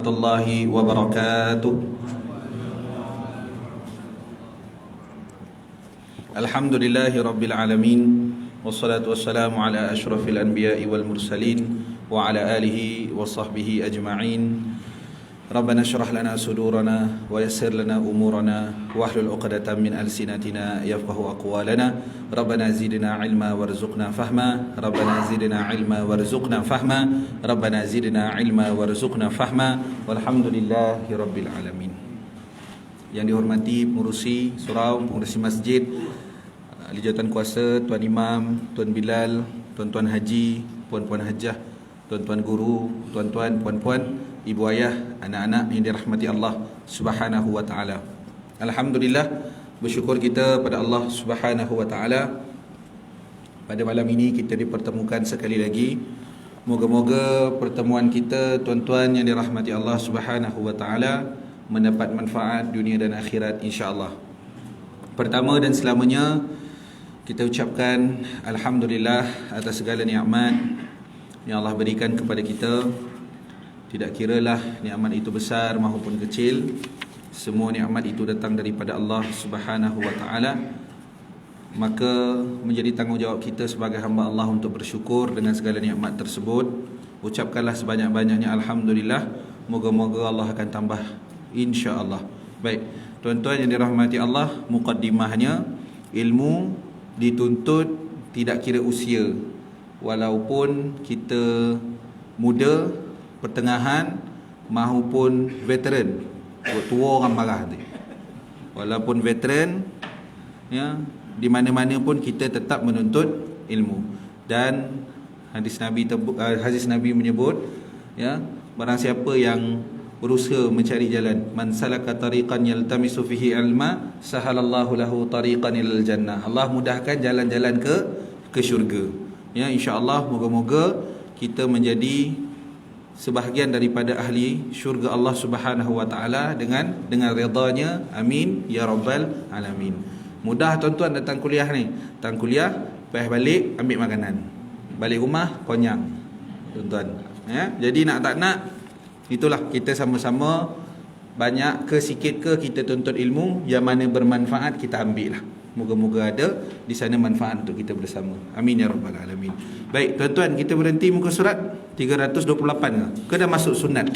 Warahmatullahi wabarakatuh. Alhamdulillahi rabbil alamin. Wassalatu wassalamu ala ashrafil anbiya'i wal mursalin wa ala alihi wa sahbihi ajma'in. Rabbana syrah lana sudurana wa yassir lana umurana wa hlul 'uqdatam min alsinatina yafqahu aqwalana. Rabbana zidna ilma warzuqna fahma. Rabbana zidna ilma warzuqna fahma. Rabbana zidna ilma warzuqna fahma. Walhamdulillahi rabbil alamin. Yang dihormati pengurusi surau, pengurusi masjid, ahli jawatan kuasa, tuan imam, tuan bilal, tuan-tuan haji, puan-puan hajah, tuan-tuan guru, tuan-tuan, puan-puan, ibu ayah, anak-anak yang dirahmati Allah Subhanahu wa taala. Alhamdulillah, bersyukur kita pada Allah Subhanahu wa taala. Pada malam ini kita dipertemukan sekali lagi. Moga-moga pertemuan kita, tuan-tuan yang dirahmati Allah Subhanahu wa taala, mendapat manfaat dunia dan akhirat insya-Allah. Pertama dan selamanya kita ucapkan alhamdulillah atas segala nikmat yang Allah berikan kepada kita. Tidak kiralah nikmat itu besar maupun kecil, semua nikmat itu datang daripada Allah Subhanahu wa taala. Maka menjadi tanggungjawab kita sebagai hamba Allah untuk bersyukur dengan segala nikmat tersebut. Ucapkanlah sebanyak-banyaknya alhamdulillah. Moga-moga Allah akan tambah insya-Allah. Baik, tuan-tuan yang dirahmati Allah, mukaddimahnya, ilmu dituntut tidak kira usia. Walaupun kita muda, pertengahan maupun veteran. Tua orang marah tu. Walaupun veteran, ya, di mana-mana pun kita tetap menuntut ilmu. Dan hadis Nabi menyebut, ya, barang siapa yang berusaha mencari jalan, man salaka tariqan yaltamisu fihi ilma sahalallahu lahu tariqan ilal jannah. Allah mudahkan jalan-jalan ke syurga. Ya, insya-Allah moga-moga kita menjadi sebahagian daripada ahli syurga Allah Subhanahu wa taala dengan redanya. Amin ya rabbal alamin. Mudah tuan-tuan datang kuliah ni. Datang kuliah, lepas balik ambil makanan. Balik rumah konyang. Tuan-tuan, ya. Jadi nak tak nak, itulah kita sama-sama, banyak ke sikit ke kita tuntut ilmu, yang mana bermanfaat kita ambil lah. Moga-moga ada di sana manfaat untuk kita bersama. Amin ya rabbal alamin. Baik tuan-tuan, kita berhenti muka surat 328 ke dah masuk sunat?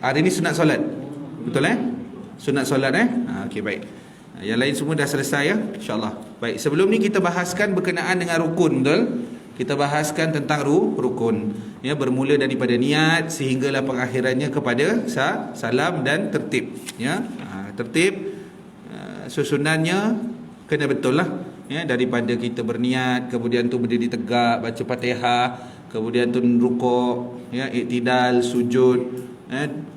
Hari ni sunat solat. Betul sunat solat okey, baik. Yang lain semua dah selesai ya, insya-Allah. Baik, sebelum ni kita bahaskan berkenaan dengan rukun, betul? Kita bahaskan tentang rukun, ya, bermula daripada niat sehinggalah pengakhirannya kepada salam dan tertib, ya. Tertib susunannya kena betul lah, ya, daripada kita berniat, kemudian tu berdiri tegak, baca Fatihah, kemudian tu rukuk, ya, iktidal, sujud,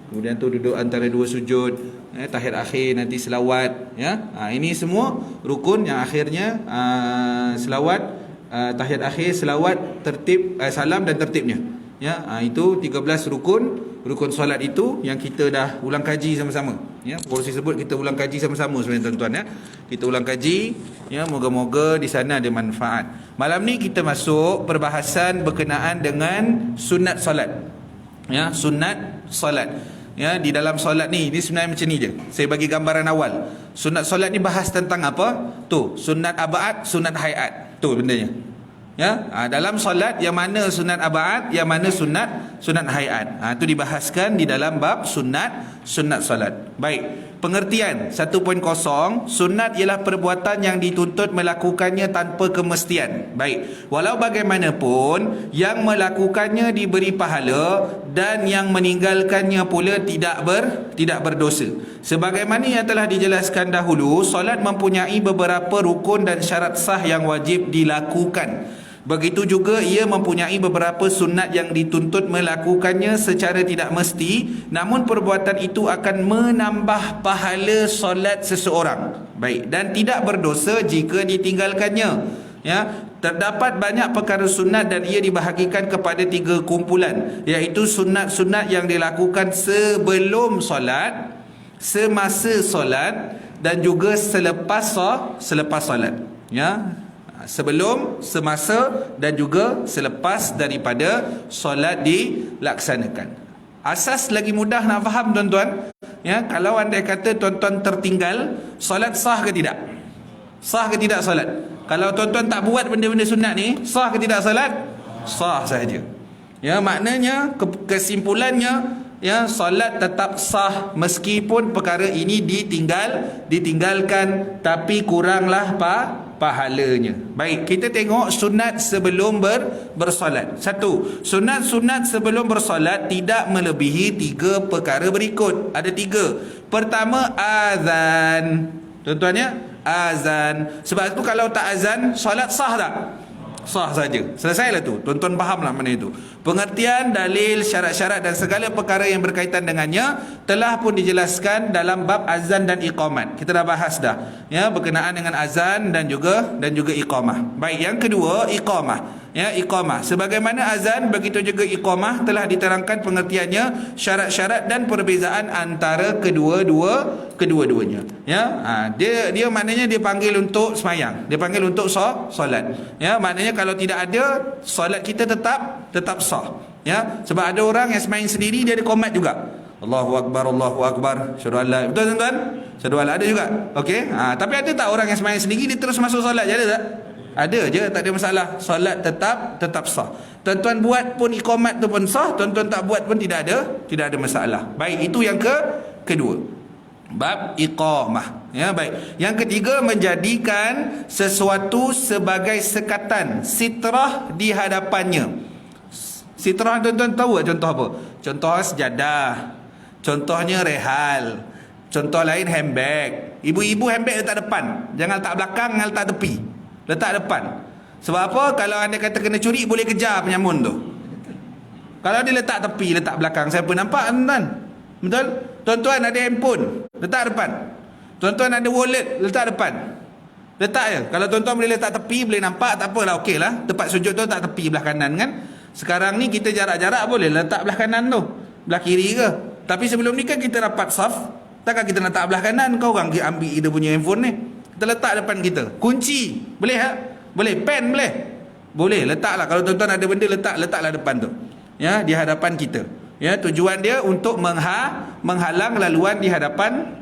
kemudian tu duduk antara dua sujud, tahiyat akhir, nanti selawat, ya. Ini semua rukun yang akhirnya selawat, tahiyat akhir, selawat, tertib, salam dan tertibnya, ya. Itu 13 rukun solat itu yang kita dah ulang kaji sama-sama, ya. Pengurusi sebut kita ulang kaji sama-sama sebenarnya tuan-tuan, ya. Kita ulang kaji, ya, moga-moga di sana ada manfaat. Malam ni kita masuk perbahasan berkenaan dengan sunat solat, ya, sunat solat. Ya, di dalam solat ni sebenarnya macam ni je. Saya bagi gambaran awal. Sunat solat ni bahas tentang apa? Tu, sunat abaat, sunat hayat. Tu bendanya. Ya, dalam solat yang mana sunat abaat, yang mana sunat hayat. Tu dibahaskan di dalam bab sunat solat. Baik. Pengertian 1.0, sunat ialah perbuatan yang dituntut melakukannya tanpa kemestian. Baik. Walau bagaimanapun, yang melakukannya diberi pahala dan yang meninggalkannya pula tidak berdosa. Sebagaimana yang telah dijelaskan dahulu, solat mempunyai beberapa rukun dan syarat sah yang wajib dilakukan. Begitu juga ia mempunyai beberapa sunat yang dituntut melakukannya secara tidak mesti, namun perbuatan itu akan menambah pahala solat seseorang. Baik, dan tidak berdosa jika ditinggalkannya. Ya, terdapat banyak perkara sunat dan ia dibahagikan kepada 3 kumpulan, iaitu sunat-sunat yang dilakukan sebelum solat, semasa solat dan juga selepas solat. Ya. sebelum, semasa dan juga selepas daripada solat dilaksanakan. Asas lagi mudah nak faham tuan-tuan, ya, kalau andai kata tuan-tuan tertinggal, solat sah ke tidak? Sah ke tidak solat? Kalau tuan-tuan tak buat benda-benda sunat ni, sah ke tidak solat? Sah sahaja. Ya, maknanya kesimpulannya, ya, solat tetap sah meskipun perkara ini ditinggalkan, tapi kuranglah pahalanya. Baik, kita tengok sunat sebelum bersolat. Satu, sunat-sunat sebelum bersolat tidak melebihi 3 perkara berikut. Ada 3. Pertama, azan. Tuan-tuan ya, azan. Sebab itu kalau tak azan, solat sah tak? Sah saja. Selesailah tu. Tuan-tuan fahamlah mana itu. Pengertian, dalil, syarat-syarat dan segala perkara yang berkaitan dengannya telah pun dijelaskan dalam bab azan dan iqamat. Kita dah bahas dah, ya, berkenaan dengan azan dan juga iqamah. Baik, yang kedua, iqamah. Ya, iqamah. Sebagaimana azan, begitu juga iqamah telah diterangkan pengertiannya, syarat-syarat dan perbezaan antara kedua-duanya. Ya, dia maknanya dia panggil untuk semayang, dia panggil untuk solat. Ya, maknanya kalau tidak ada, solat kita tetap sah. Ya, sebab ada orang yang semayang sendiri, dia ada qomat juga. Allahu akbar, Allahu akbar, syahadu an la. Betul tuan-tuan? Syahadu an la ada juga. Okey. Tapi ada tak orang yang semayang sendiri dia terus masuk solat je, ada tak? Ada je, tak ada masalah. Solat tetap sah. Tuan-tuan buat pun iqamat tu pun sah, tuan-tuan tak buat pun tidak ada masalah. Baik, itu yang kedua. Bab iqamah. Ya, baik. Yang ketiga, menjadikan sesuatu sebagai sekatan, sitrah di hadapannya. Sitrah tuan-tuan tahu tak contoh apa? Contoh sejadah. Contohnya rehal. Contoh lain handbag. Ibu-ibu handbag letak depan. Jangan letak belakang, jangan letak tepi. Letak depan. Sebab apa? Kalau anda kata kena curi, boleh kejar penyamun tu. Kalau dia letak tepi, letak belakang, siapa nampak tuan-tuan? Betul? Tuan-tuan ada handphone, letak depan. Tuan-tuan ada wallet, letak depan. Letak je. Kalau tuan-tuan boleh letak tepi, boleh nampak, tak apalah, okey lah. Tempat sujud tu tak tepi belah kanan kan. Sekarang ni kita jarak-jarak boleh letak belah kanan tu, belah kiri ke. Tapi sebelum ni kan kita rapat saf. Takkan kita letak belah kanan, kau orang ambil dia punya handphone ni. Kita letak depan kita. Kunci boleh tak? Boleh. Pen boleh? Boleh, letaklah. Kalau tuan-tuan ada benda, letaklah depan tu, ya, di hadapan kita. Ya, tujuan dia untuk menghalang laluan di hadapan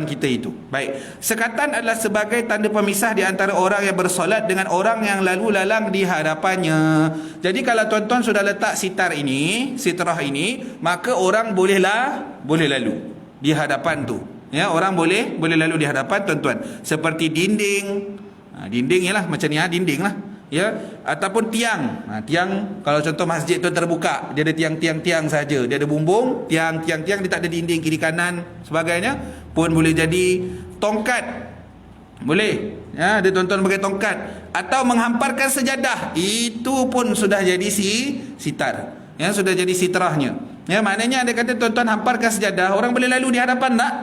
kita itu. Baik. Sekatan adalah sebagai tanda pemisah di antara orang yang bersolat dengan orang yang lalu lalang di hadapannya. Jadi kalau tuan-tuan sudah letak sitrah ini, maka orang boleh lalu di hadapan tu. Ya, orang boleh lalu di hadapan tuan-tuan. Seperti dinding. Dinding ialah macam ni, dinding lah. Ya, ataupun tiang. Tiang, kalau contoh masjid tu terbuka, dia ada tiang-tiang saja, dia ada bumbung, tiang, dia tak ada dinding kiri kanan sebagainya. Pun boleh jadi tongkat. Boleh. Ya, ada tuan-tuan pakai tongkat atau menghamparkan sejadah. Itu pun sudah jadi sitar. Ya, sudah jadi sitrahnya. Ya, maknanya ada kata tuan-tuan hamparkan sejadah, orang boleh lalu di hadapan tak?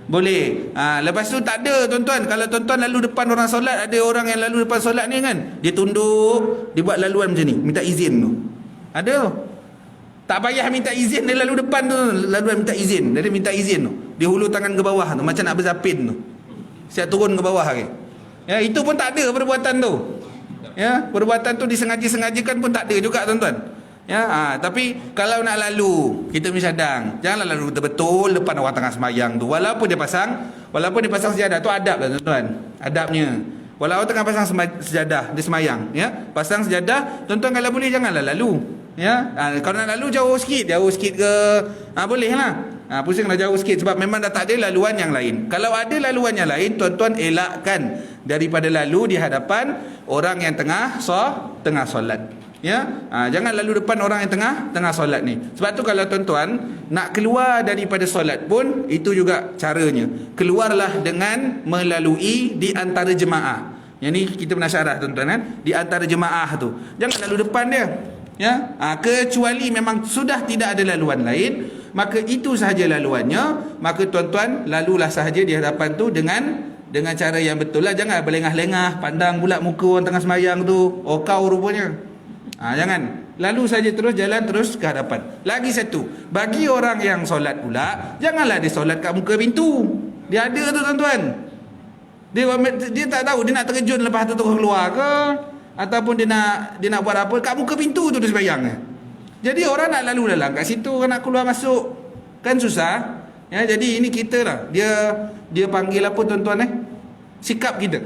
Boleh. Lepas tu tak ada tuan-tuan. Kalau tuan-tuan lalu depan orang solat, ada orang yang lalu depan solat ni kan, dia tunduk, dia buat laluan macam ni, minta izin tu. Ada. Tak payah minta izin, dia lalu depan tu, laluan minta izin. Dia minta izin tu. Dia hulur tangan ke bawah tu, macam nak berzapin tu. Siap turun ke bawah ke. Ya, itu pun tak ada perbuatan tu. Ya, perbuatan tu disengaja-sengajakan pun tak ada juga tuan-tuan. Ya, tapi kalau nak lalu, kita mesti cadang, janganlah lalu betul-betul depan orang tengah semayang tu. Walaupun dia pasang sejadah tu, adab lah tuan-tuan. Adabnya. Walaupun tengah pasang sejadah, dia semayang, ya, pasang sejadah, tuan-tuan kalau boleh janganlah lalu. Ya, kalau nak lalu jauh sikit ke, boleh lah. Pusinglah jauh sikit sebab memang dah tak ada laluan yang lain. Kalau ada laluan yang lain, tuan-tuan elakkan daripada lalu di hadapan orang yang tengah solat. Ya, jangan lalu depan orang yang tengah solat ni. Sebab tu kalau tuan-tuan nak keluar daripada solat pun, itu juga caranya. Keluarlah dengan melalui di antara jemaah. Yang ni kita pernah syarah tuan-tuan kan, di antara jemaah tu. Jangan lalu depan dia. Ya, kecuali memang sudah tidak ada laluan lain, maka itu sahaja laluannya, maka tuan-tuan lalulah sahaja di hadapan tu dengan cara yang betul lah. Jangan berlengah-lengah pandang pula muka orang tengah semayang tu. Oh, kau rupanya. Jangan. Lalu saja terus jalan terus ke hadapan. Lagi satu, bagi orang yang solat pula, janganlah dia solat kat muka pintu. Dia ada tu tuan-tuan. Dia tak tahu dia nak terjun lepas tu keluar ke. ataupun dia nak buat apa kat muka pintu tu dia sembahyang. Jadi orang nak lalu lalang kat situ, orang nak keluar masuk kan susah. Ya, jadi ini kita lah. Dia panggil apa tuan-tuan sikap kita.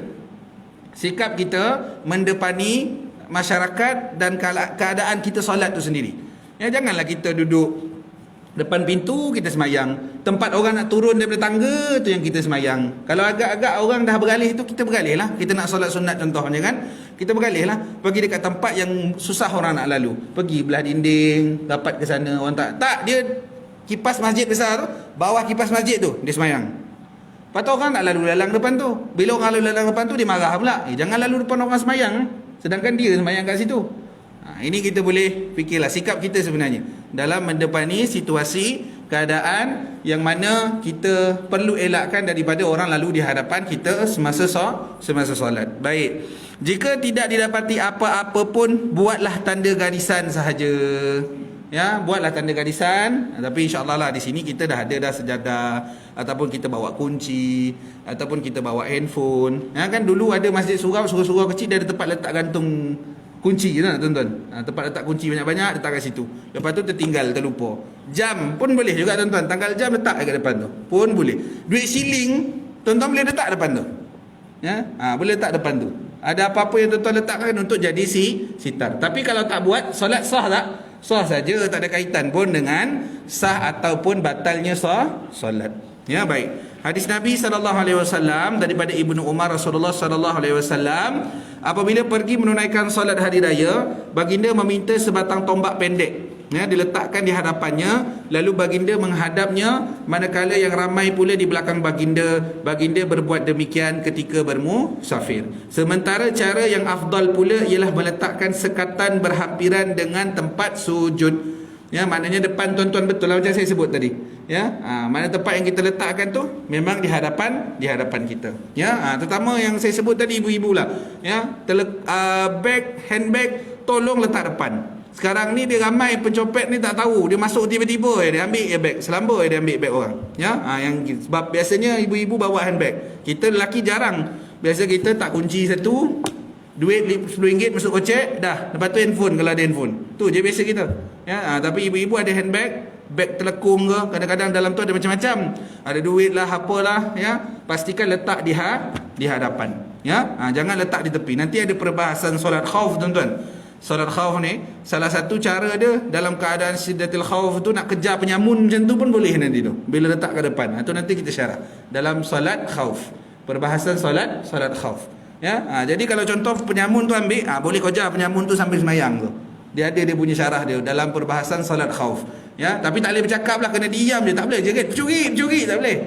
Sikap kita mendepani masyarakat dan keadaan kita solat tu sendiri. Ya, janganlah kita duduk depan pintu kita semayang, tempat orang nak turun daripada tangga tu yang kita semayang. Kalau agak-agak orang dah beralih tu, kita beralih lah. Kita nak solat sunat contohnya kan, kita beralih lah, pergi dekat tempat yang susah orang nak lalu, pergi belah dinding, dapat ke sana orang tak dia kipas masjid besar tu, bawah kipas masjid tu dia semayang. Lepas tu orang nak lalu lalang depan tu, bila orang lalu lalang depan tu dia marah pula, jangan lalu depan orang semayang, sedangkan dia semayang kat situ. Ini kita boleh fikirlah sikap kita sebenarnya dalam mendepani situasi keadaan yang mana kita perlu elakkan daripada orang lalu di hadapan kita semasa solat. Baik. Jika tidak didapati apa-apa pun, buatlah tanda garisan sahaja. Ya, buatlah tanda garisan. Tapi insya-Allah lah di sini kita dah ada dah sejadah, ataupun kita bawa kunci, ataupun kita bawa handphone. Ya kan dulu ada masjid surau kecil, dia ada tempat letak gantung kunci kan tuan-tuan. Tempat letak kunci banyak-banyak letak kat situ. Lepas tu tertinggal, terlupa. Jam pun boleh juga tuan-tuan. Tanggal jam letak kat depan tu. Pun boleh. Duit siling tuan-tuan boleh letak depan tu. Ya? Boleh letak depan tu. Ada apa-apa yang tuan-tuan letakkan untuk jadi sitar. Tapi kalau tak buat, solat sah tak? Sah saja, tak ada kaitan pun dengan sah ataupun batalnya solat. Ya, baik. Hadis Nabi SAW daripada Ibnu Umar, Rasulullah SAW apabila pergi menunaikan solat hari raya, baginda meminta sebatang tombak pendek, ya, diletakkan di hadapannya, lalu baginda menghadapnya, manakala yang ramai pula di belakang baginda berbuat demikian ketika bermusafir. Sementara cara yang afdal pula ialah meletakkan sekatan berhampiran dengan tempat sujud. Ya, maknanya depan tuan-tuan betul lah macam saya sebut tadi. Ya, mana tempat yang kita letakkan tu memang di hadapan kita. Ya, terutama yang saya sebut tadi ibu-ibu lah. Ya, handbag tolong letak depan. Sekarang ni dia ramai pencopet ni tak tahu, dia masuk tiba-tiba dia ambil bag, selamba dia ambil bag orang. Ya, yang sebab biasanya ibu-ibu bawa handbag. Kita lelaki jarang. Biasa kita tak kunci satu, duit RM10 masuk kocek, dah. Lepas tu handphone kalau ada handphone. Tu je biasa kita. Ya, tapi ibu-ibu ada handbag, beg telekung ke, kadang-kadang dalam tu ada macam-macam. Ada duit lah, apalah, ya. Pastikan letak di hadapan. Ya, jangan letak di tepi. Nanti ada perbahasan solat khauf tuan-tuan. Solat khauf ni salah satu cara dia dalam keadaan siddatil khauf tu nak kejar penyamun macam tu pun boleh nanti tu. Bila letak ke depan. Itu nanti kita syarah dalam solat khauf. Perbahasan solat khauf. Ya, jadi kalau contoh penyamun tu ambil, boleh kejar penyamun tu sambil semayang tu. Dia ada dia punya syarah dia dalam perbahasan solat khauf. Ya, tapi tak boleh bercakap lah, kena diam je, tak boleh jerit pencuri tak boleh.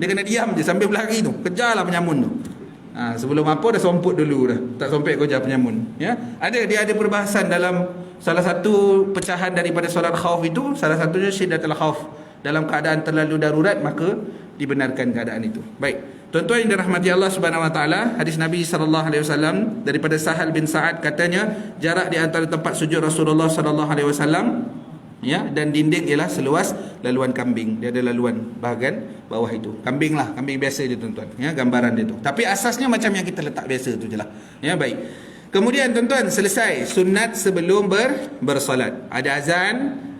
Dia kena diam je sambil berlari tu, kejarlah penyamun tu. Sebelum apa dah somput dulu dah, tak sompet kejar penyamun. Ya, dia ada perbahasan dalam salah satu pecahan daripada solat khauf itu, salah satunya syiddatul khauf. Dalam keadaan terlalu darurat maka dibenarkan keadaan itu. Baik. Tuan-tuan yang dirahmati Allah Subhanahu Wa Taala, hadis Nabi sallallahu alaihi wasallam daripada Sahal bin Sa'ad katanya, jarak di antara tempat sujud Rasulullah sallallahu alaihi wasallam, ya, dan dinding ialah seluas laluan kambing. Dia ada laluan bahagian bawah itu. Kambing biasa dia tuan-tuan. Ya, gambaran dia tu. Tapi asasnya macam yang kita letak biasa tu jelah. Ya, baik. Kemudian tuan-tuan selesai sunat sebelum bersolat. Ada azan,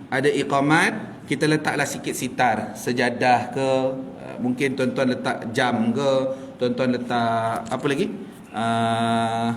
ada iqamat, kita letaklah sikit sitar, sejadah ke, mungkin tuan-tuan letak jam ke, tuan-tuan letak apa lagi,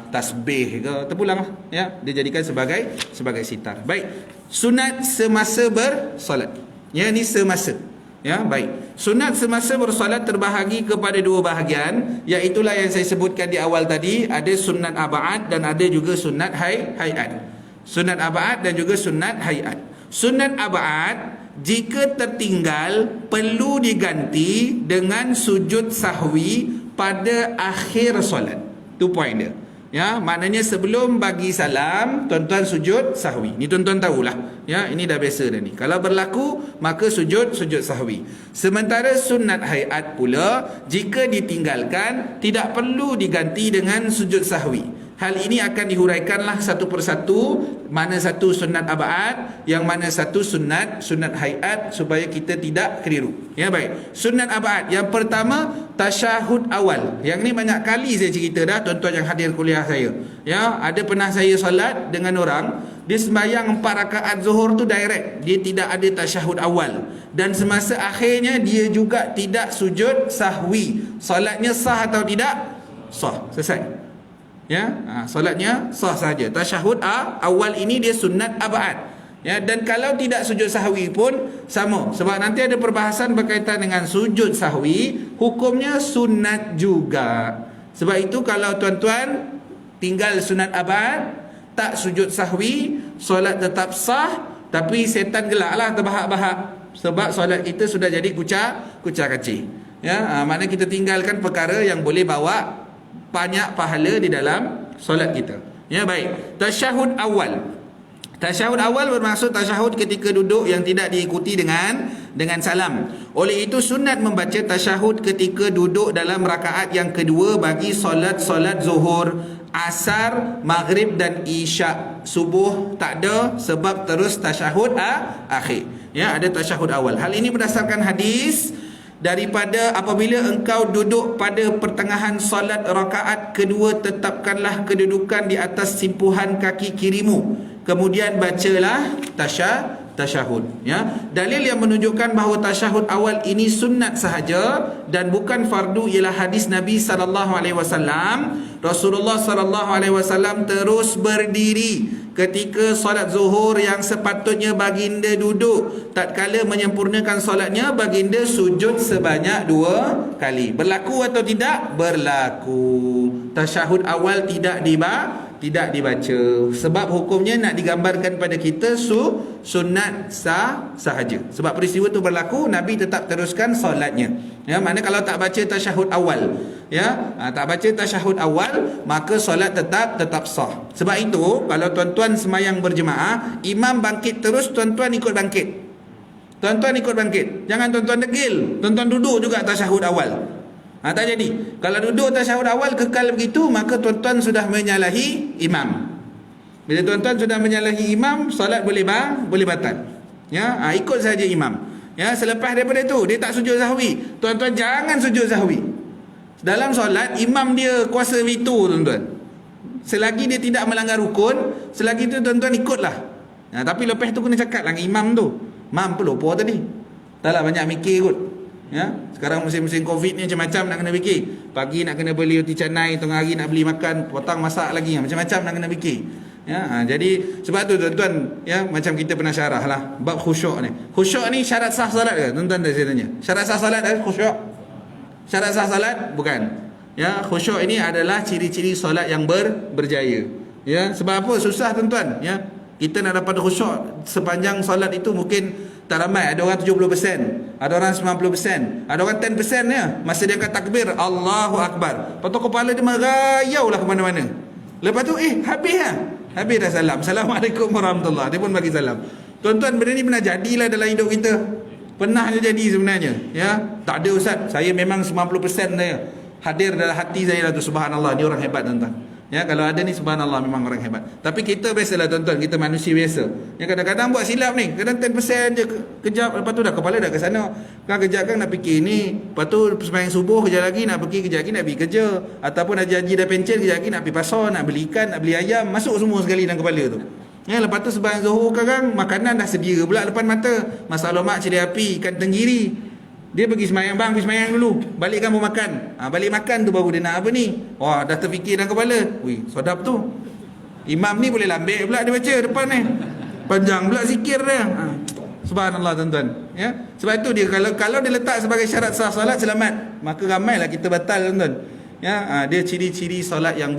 tasbih ke, terpulang lah, ya, dia jadikan sebagai sitar. Baik, sunat semasa bersolat. Ya, ni semasa. Ya, baik. Sunat semasa bersolat terbahagi kepada dua bahagian, iaitulah yang saya sebutkan di awal tadi, ada sunat ab'ad dan ada juga sunat hayat. Sunat ab'ad dan juga sunat hayat. Sunat ab'ad jika tertinggal perlu diganti dengan sujud sahwi pada akhir solat. Tu point dia. Ya, maknanya sebelum bagi salam tuan-tuan sujud sahwi. Ni tuan-tuan tahulah. Ya, ini dah biasa dah ni. Kalau berlaku maka sujud sahwi. Sementara sunat hayat pula jika ditinggalkan tidak perlu diganti dengan sujud sahwi. Hal ini akan dihuraikanlah satu persatu, mana satu sunat abaat, yang mana satu sunat hayat, supaya kita tidak keliru. Ya, baik. Sunat abaat yang pertama, tasyahud awal. Yang ni banyak kali saya cerita dah, tuan-tuan yang hadir kuliah saya. Ya, ada pernah saya solat dengan orang, dia sembahyang 4 rakaat zuhur tu direct, dia tidak ada tasyahud awal, dan semasa akhirnya dia juga tidak sujud sahwi. Solatnya sah atau tidak? Sah, selesai. Ya, solatnya sah saja. Tasyahud awal ini dia sunat abaat. Ya, dan kalau tidak sujud sahwi pun sama, sebab nanti ada perbahasan berkaitan dengan sujud sahwi, hukumnya sunat juga. Sebab itu kalau tuan-tuan tinggal sunat abaat, tak sujud sahwi, solat tetap sah, tapi setan gelaklah terbahak-bahak, sebab solat kita sudah jadi kucar kacir. Ya, maknanya kita tinggalkan perkara yang boleh bawa banyak pahala di dalam solat kita. Ya, baik. Tasyahud awal. Tasyahud awal bermaksud tasyahud ketika duduk yang tidak diikuti dengan salam. Oleh itu sunat membaca tasyahud ketika duduk dalam rakaat yang kedua bagi solat zuhur, asar, maghrib dan isyak. Subuh tak ada, sebab terus tasyahud akhir. Ya, ada tasyahud awal. Hal ini berdasarkan hadis daripada apabila engkau duduk pada pertengahan solat rakaat kedua, tetapkanlah kedudukan di atas simpuhan kaki kirimu, kemudian bacalah tasyahud. Ya, dalil yang menunjukkan bahawa tasyahud awal ini sunat sahaja dan bukan fardu ialah hadis Nabi SAW. Rasulullah SAW terus berdiri ketika solat zuhur yang sepatutnya baginda duduk. Tatkala menyempurnakan solatnya, baginda sujud sebanyak 2 kali. Berlaku atau tidak? Berlaku. Tasyahud awal tidak dibaca, sebab hukumnya nak digambarkan pada kita sunat sahaja. Sebab peristiwa itu berlaku, Nabi tetap teruskan solatnya. Ya, mana kalau tak baca tasyahud awal, ya, tak baca tasyahud awal, maka solat tetap sah. Sebab itu kalau tuan-tuan semayang berjemaah, imam bangkit terus, tuan-tuan ikut bangkit. Jangan tuan-tuan degil, tuan-tuan duduk juga tasyahud awal. Tak jadi. Kalau duduk tasyahud awal kekal begitu, maka tuan-tuan sudah menyalahi imam. Bila tuan-tuan sudah menyalahi imam, solat boleh batal. Ya, ikut saja imam. Ya, selepas daripada itu dia tak sujud sahwi, tuan-tuan jangan sujud sahwi. Dalam solat imam dia kuasa veto, tuan-tuan. Selagi dia tidak melanggar rukun, selagi itu tuan-tuan ikutlah. Ya, tapi lepas tu kena cakap dengan imam tu, "Mam, pelupa tadi. Taklah banyak mikir kot." Ya, sekarang musim-musim Covid ni macam-macam nak kena fikir. Pagi nak kena beli roti canai, tengah hari nak beli makan, petang masak lagi, macam-macam nak kena fikir. Ya, jadi sebab tu tuan-tuan, ya, macam kita pernah syarah lah bab khusyuk ni. Khusyuk ni syarat sah solat ke? Tuan-tuan dah saya tanya. Syarat sah solat ada khusyuk? Syarat sah solat bukan. Ya, khusyuk ini adalah ciri-ciri solat yang berjaya. Ya, sebab apa? Susah tuan-tuan, ya. Kita nak dapat khusyuk sepanjang solat itu mungkin tak ramai. Ada orang 70%, ada orang 90%, ada orang 10% ya. Masa dia angkat takbir, Allahu Akbar, lepas tu kepala dia merayau lah ke mana-mana. Lepas tu habis dah salam, Assalamualaikum warahmatullahi, dia pun bagi salam. Tuan-tuan, benda ni pernah jadilah dalam hidup kita. Pernah je jadi sebenarnya. Ya, tak ada ustaz, saya memang 90% saya hadir dalam hati saya lah tu, subhanallah, ni orang hebat tuan-tuan. Ya, kalau ada ni subhanallah, memang orang hebat. Tapi kita biasalah tuan-tuan, kita manusia biasa. Ya, kadang-kadang buat silap ni, kadang 10% je kejap, lepas tu dah kepala dah ke sana. Kan kejap kan nak fikir ni, lepas tu sembahyang subuh kejap lagi nak pergi, kejap lagi nak pergi kerja, ataupun dah janji dah pencen, kejap lagi nak pergi pasar, nak beli ikan, nak beli ayam, masuk semua sekali dalam kepala tu. Ya, lepas tu sembahyang zuhur sekarang, makanan dah sedia pula depan mata. Masak lomak, cili api, ikan tenggiri. Dia pergi semayang, bang, pergi semayang dulu, balik kamu makan. Balik makan tu baru dia nak apa ni. Wah, dah terfikir dalam kepala. Wih, sedap tu. Imam ni boleh lambik pula dia baca depan ni. Panjang pula zikir dia. Subhanallah tuan-tuan. Ya, sebab itu dia kalau dia letak sebagai syarat sah solat, selamat. Maka ramailah kita batal tuan-tuan. Ya, dia ciri-ciri solat yang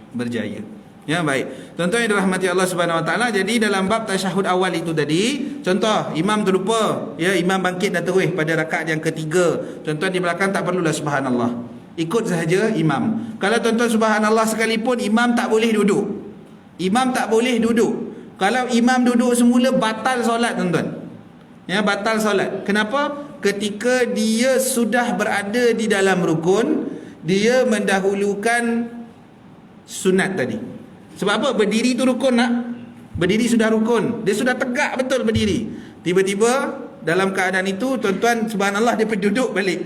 berjaya. Ya, baik. Tuan-tuan yang dirahmati Allah Subhanahu Wa Taala, jadi dalam bab tasyahud awal itu tadi, contoh imam terlupa, ya, imam bangkit dah terus pada rakaat yang ketiga. Tuan-tuan di belakang tak perlulah subhanallah. Ikut sahaja imam. Kalau tuan-tuan subhanallah sekalipun, imam tak boleh duduk. Imam tak boleh duduk. Kalau imam duduk semula, batal solat tuan-tuan. Ya, batal solat. Kenapa? Ketika dia sudah berada di dalam rukun, dia mendahulukan sunat tadi. Sebab apa? Berdiri tu rukun nak. Berdiri sudah rukun. Dia sudah tegak betul berdiri. Tiba-tiba dalam keadaan itu, tuan-tuan, subhanallah, dia duduk balik.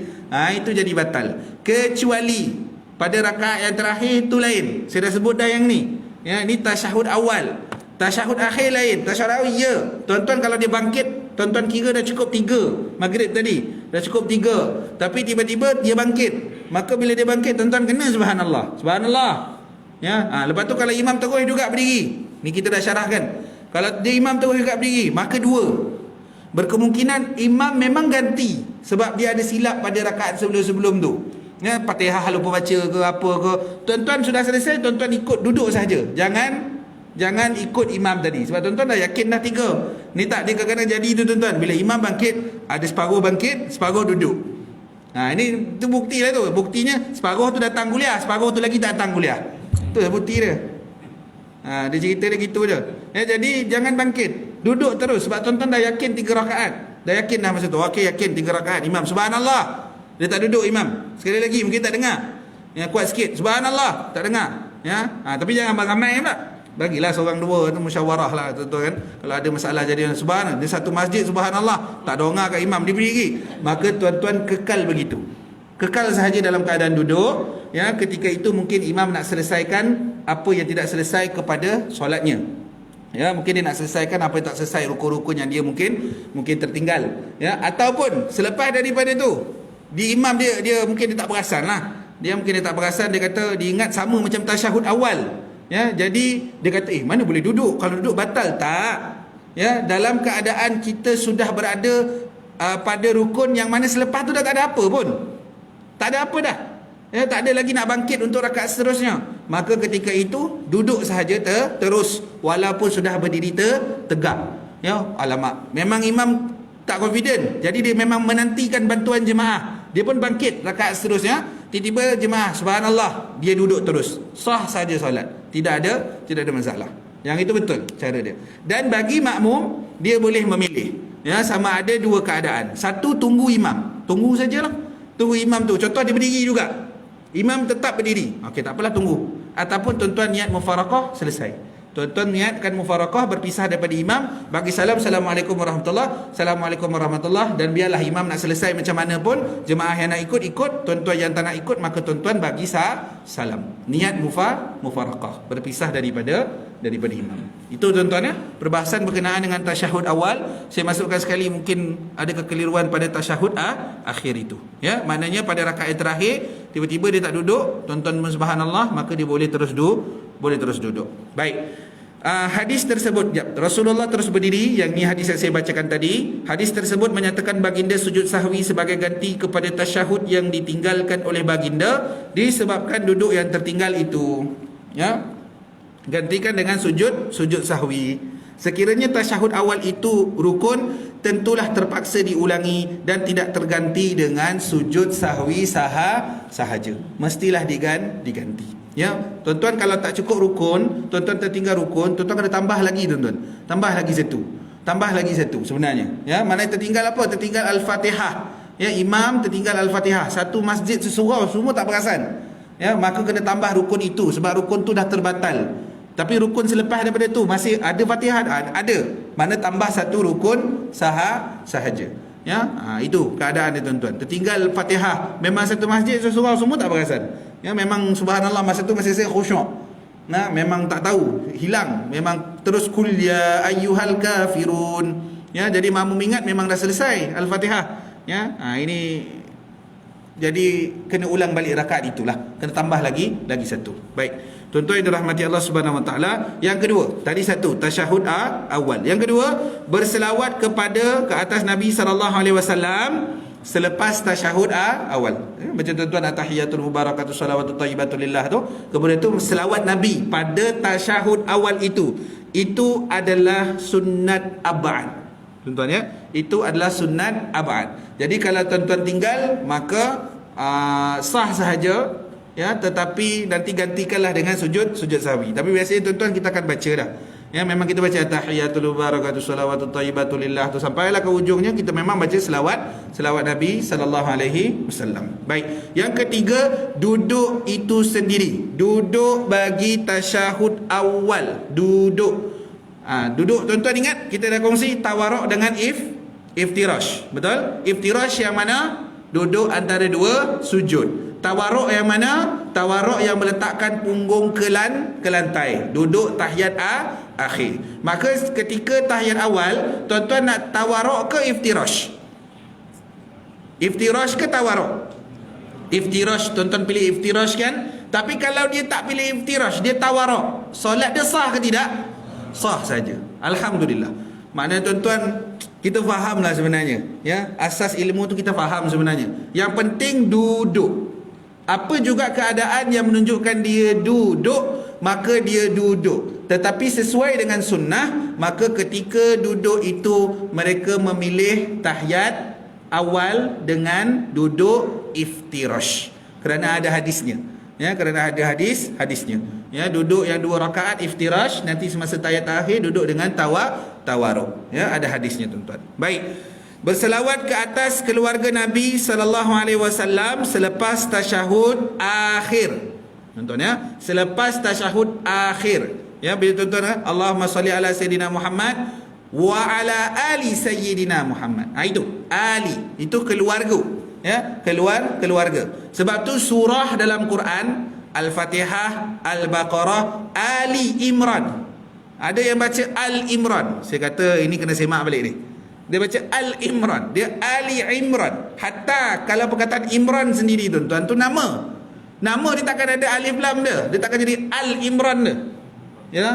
Itu jadi batal. Kecuali pada rakaat yang terakhir itu lain. Saya dah sebut dah yang ni. Ini tasyahud awal. Tasyahud akhir lain. Tasyahud awal, ya. Tuan-tuan kalau dia bangkit, tuan-tuan kira dah cukup 3 maghrib tadi. Dah cukup 3. Tapi tiba-tiba dia bangkit. Maka bila dia bangkit, tuan-tuan kena subhanallah. Subhanallah. Lepas tu kalau imam terus juga berdiri. Ni kita dah syarahkan. Kalau dia imam terus juga berdiri, maka 2. Berkemungkinan imam memang ganti sebab dia ada silap pada rakaat sebelum-sebelum tu. Fatihah lupa baca ke apa ke. Tuan-tuan sudah selesai, tuan-tuan ikut duduk saja. Jangan ikut imam tadi. Sebab tuan-tuan dah yakin dah 3. Ni tak, dia kadang-kadang jadi tu tuan-tuan. Bila imam bangkit, ada separuh bangkit, separuh duduk. Ini tu bukti lah tu. Buktinya separuh tu datang kuliah, separuh tu lagi tak datang kuliah. Tu bukti dia. Dia cerita dia gitu je. Jadi jangan bangkit. Duduk terus sebab tuan-tuan dah yakin 3 rakaat. Dah yakin dah masa tu. Okey, yakin 3 rakaat. Imam subhanallah. Dia tak duduk imam. Sekali lagi mungkin tak dengar. Kuat sikit. Subhanallah, tak dengar. Tapi jangan ramai pula. Bagilah seorang 2 tu musyawarah lah tuan-tuan kan. Kalau ada masalah jadi subhanallah. Dia satu masjid subhanallah, tak dengar kat imam, dia berdiri. Maka tuan-tuan kekal begitu. Kekal sahaja dalam keadaan duduk. Ketika itu mungkin imam nak selesaikan apa yang tidak selesai kepada solatnya. Mungkin dia nak selesaikan apa yang tak selesai, rukun-rukun yang dia mungkin tertinggal. Ataupun selepas daripada tu, di imam dia mungkin dia tak perasan lah. Dia tak perasan, dia kata dia ingat sama macam tasyahud awal. Jadi dia kata mana boleh duduk, kalau duduk batal. Tak. Dalam keadaan kita sudah berada pada rukun yang mana selepas tu dah tak ada apa pun. Tak ada apa dah. Tak ada lagi nak bangkit untuk rakaat seterusnya. Maka ketika itu duduk sahaja terus walaupun sudah berdiri tegak. Alamak, memang imam tak confident. Jadi dia memang menantikan bantuan jemaah. Dia pun bangkit rakaat seterusnya. Tiba-tiba jemaah subhanallah, dia duduk terus. Sah saja solat. Tidak ada masalah. Yang itu betul cara dia. Dan bagi makmum, dia boleh memilih. Sama ada 2 keadaan. Satu, tunggu imam. Tunggu sajalah. Tunggu imam tu. Contoh dia berdiri juga. Imam tetap berdiri. Okey, tak apalah, tunggu. Ataupun tuan-tuan niat mufaraqah, selesai. Tuan-tuan niatkan mufaraqah, berpisah daripada imam, bagi salam, Assalamualaikum warahmatullahi, Assalamualaikum warahmatullahi, dan biarlah imam nak selesai macam mana pun, jemaah yang nak ikut, tuan-tuan yang tak nak ikut, maka tuan-tuan bagi salam. Niat mufaraqah, berpisah daripada imam. Itu tuan-tuan perbahasan berkenaan dengan tasyahud awal. Saya masukkan sekali, mungkin ada kekeliruan pada tasyahud akhir itu. Maknanya pada rakaat terakhir tiba-tiba dia tak duduk, tuan-tuan subhanallah, maka dia boleh terus duduk. Baik. Hadis tersebut, Rasulullah terus berdiri. Yang ni hadis yang saya bacakan tadi. Hadis tersebut menyatakan baginda sujud sahwi sebagai ganti kepada tasyahud yang ditinggalkan oleh baginda disebabkan duduk yang tertinggal itu. Gantikan dengan sujud sahwi. Sekiranya tasyahud awal itu rukun, tentulah terpaksa diulangi dan tidak terganti dengan sujud sahwi sahaja. Mestilah diganti. Tuan-tuan kalau tak cukup rukun, tuan-tuan tertinggal rukun, tuan-tuan kena tambah lagi tuan-tuan. Tambah lagi satu sebenarnya. Mana tertinggal apa? Tertinggal Al-Fatihah. Imam tertinggal Al-Fatihah. Satu masjid sesurau semua tak perasan. Maka kena tambah rukun itu sebab rukun tu dah terbatal. Tapi rukun selepas daripada tu masih ada Fatihah, ada. Mana tambah satu rukun sahaja. Itu keadaan dia tuan-tuan. Tertinggal Fatihah. Memang satu masjid sesurau semua tak perasan. Memang subhanallah masa tu masih saya khusyuk. Memang tak tahu, hilang. Memang terus kul ya ayyuhal kafirun. Jadi makmum ingat memang dah selesai Al-Fatihah. Ini jadi kena ulang balik rakaat itulah. Kena tambah lagi satu. Baik. Tuan-tuan yang dirahmati Allah Subhanahu Wa Taala, yang kedua, tadi satu tasyahud awal. Yang kedua, berselawat ke atas Nabi sallallahu alaihi wasallam selepas tasyahud awal. Macam tuan-tuan atahiyatul mubarakatuh salawatut thayyibatu lillah tu. Kemudian tu selawat Nabi pada tasyahud awal itu. Itu adalah sunnat abad. Tuan-tuan itu adalah sunnat abad. Jadi kalau tuan-tuan tinggal maka sah sahaja. Tetapi nanti gantikanlah dengan sujud sahwi. Tapi biasanya tuan-tuan kita akan baca dah. Ya, memang kita baca tahiyatul barakatuh salawatut thayyibatu lillah tu sampailah ke ujungnya kita memang baca selawat Nabi sallallahu alaihi wasallam. Baik. Yang ketiga, duduk itu sendiri. Duduk bagi tasyahud awal. Duduk. Duduk tuan-tuan ingat kita dah kongsi tawaruk dengan iftirash. Betul? Iftirash yang mana? Duduk antara dua sujud. Tawaruk yang mana? Tawaruk yang meletakkan punggung ke lantai. Duduk tahiyat akhir. Maka ketika tahiyat awal, tuan-tuan nak tawaruk ke iftirash? Iftirash ke tawaruk? Iftirash, tuan-tuan pilih iftirash kan? Tapi kalau dia tak pilih iftirash, dia tawaruk, solat dia sah ke tidak? Sah saja. Alhamdulillah. Maknanya tuan-tuan, kita fahamlah sebenarnya, ya, asas ilmu tu kita faham sebenarnya. Yang penting duduk. Apa juga keadaan yang menunjukkan dia duduk, maka dia duduk. Tetapi sesuai dengan sunnah, maka ketika duduk itu mereka memilih tahiyat awal dengan duduk iftirash. Kerana ada hadisnya. Ya, kerana ada hadisnya. Ya, duduk yang 2 rakaat iftirash, nanti semasa tahiyat akhir duduk dengan tawaruk. Ya, ada hadisnya tuan-tuan. Baik. Berselawat ke atas keluarga Nabi sallallahu alaihi wasallam selepas tasyahud akhir. Tuan-tuan ya, selepas tasyahud akhir. Ya, bila tuan-tuan Allahumma salli ala sayyidina Muhammad wa ala ali sayyidina Muhammad. Itu ali, itu keluarga. Ya, keluarga. Sebab tu surah dalam Quran Al-Fatihah, Al-Baqarah, Ali Imran. Ada yang baca Al-Imran. Saya kata ini kena semak balik ni. Dia baca Al-Imran, dia Ali Imran. Hatta kalau perkataan Imran sendiri tuan-tuan tu nama dia takkan ada alif lam dia takkan jadi Al-Imran dia. Ya,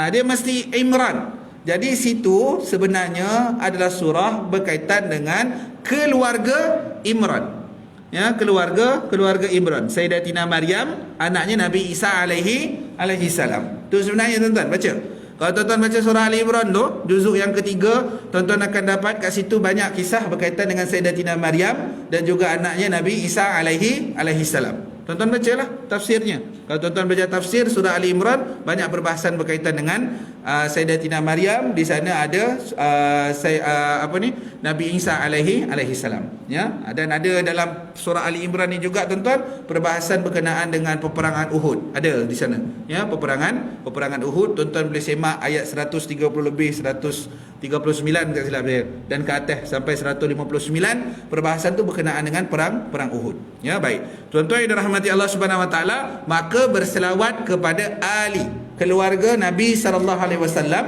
dia mesti Imran. Jadi situ sebenarnya adalah surah berkaitan dengan keluarga Imran. Ya, keluarga Imran. Sayyidatina Maryam, anaknya Nabi Isa alaihi salam. Tu sebenarnya tuan-tuan baca. Kalau tuan-tuan baca surah Ali Imran tu, juzuk yang ketiga, tuan-tuan akan dapat kat situ banyak kisah berkaitan dengan Sayyidatina Maryam dan juga anaknya Nabi Isa alaihi salam. Tuan-tuan bacalah tafsirnya. Kalau tuan-tuan baca tafsir surah Ali Imran, banyak perbahasan berkaitan dengan Sayyidatina Maryam. Di sana ada Nabi Isa alaihi salam. Ya, dan ada dalam surah Ali Imran ni juga tuan-tuan perbahasan berkenaan dengan peperangan Uhud. Ada di sana. Ya, peperangan Uhud. Tuan-tuan boleh semak ayat 130 lebih 139 tak silap saya, dan ke atas sampai 159 perbahasan tu berkenaan dengan perang Uhud. Ya, baik. Tuan-tuan yang dirahmati Allah Subhanahu wa taala, maka berselawat kepada ahli keluarga Nabi sallallahu alaihi wasallam.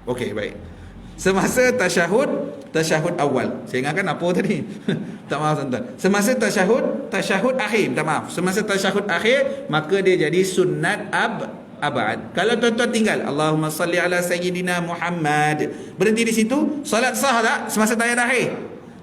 Okey, baik. Semasa tasyahud awal. Saya ingatkan apa tadi? Tak maaf tuan-tuan. Semasa tasyahud akhir, tak maaf. Semasa tasyahud akhir, maka dia jadi sunnat abad. Kalau tuan-tuan tinggal Allahumma salli ala sayyidina Muhammad, berhenti di situ, solat sah tak semasa tahiyat akhir?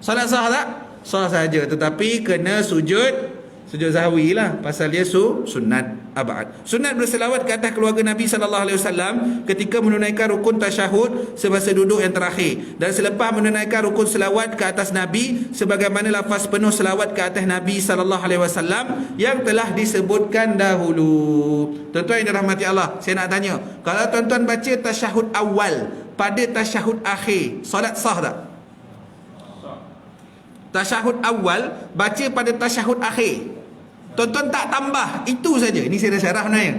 Solat sah tak? Sah saja, tetapi kena sujud sahwi lah, pasal dia sunnat abad. Sunnat berselawat ke atas keluarga Nabi sallallahu alaihi wasallam ketika menunaikan rukun tasyahud semasa duduk yang terakhir, dan selepas menunaikan rukun selawat ke atas Nabi sebagaimana lafaz penuh selawat ke atas Nabi sallallahu alaihi wasallam yang telah disebutkan dahulu. Tuan-tuan yang dirahmati Allah, saya nak tanya, kalau tuan-tuan baca tasyahud awal pada tasyahud akhir, solat sah tak? Tasyahud awal baca pada tasyahud akhir, tuan-tuan tak tambah, itu saja. Ini saya dah syarah sebenarnya.